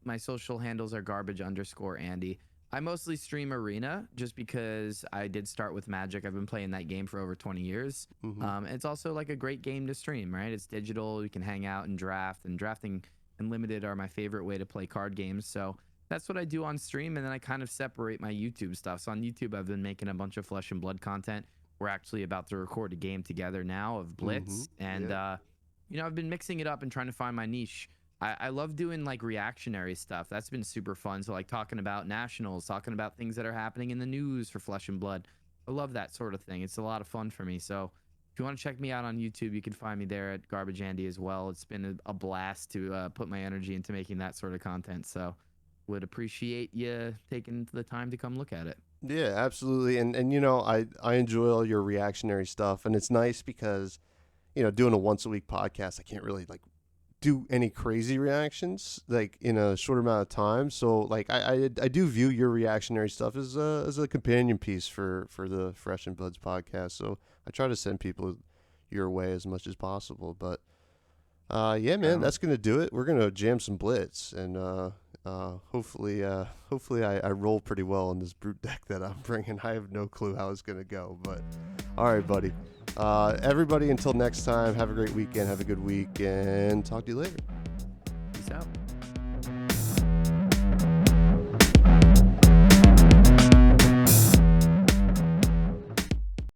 my social handles are garbage_Andy. I mostly stream Arena just because I did start with Magic. I've been playing that game for over 20 years. Mhm. It's also like a great game to stream, right? It's digital. You can hang out and draft, and drafting and limited are my favorite way to play card games. So that's what I do on stream, and then I kind of separate my YouTube stuff. So on YouTube, I've been making a bunch of Flesh and Blood content. We're actually about to record a game together now of Blitz, and Yeah. you know, I've been mixing it up and trying to find my niche. I love doing like reactionary stuff. That's been super fun. So like talking about nationals, talking about things that are happening in the news for Flesh and Blood. I love that sort of thing. It's a lot of fun for me. So if you want to check me out on YouTube, you can find me there at Garbage Andy as well. It's been a blast to put my energy into making that sort of content. So would appreciate you taking the time to come look at it. Yeah, absolutely. And you know, I enjoy all your reactionary stuff, and it's nice because, you know, doing a once a week podcast, I can't really like do any crazy reactions like in a short amount of time. So like I do view your reactionary stuff as a companion piece for the Fresh and Bloods podcast. So I try to send people your way as much as possible. But yeah, man, that's gonna do it. We're gonna jam some Blitz, and hopefully I roll pretty well in this brute deck that I'm bringing. I have no clue how it's gonna go, but all right, buddy. Everybody, until next time, have a great weekend, have a good week, and talk to you later. Peace out.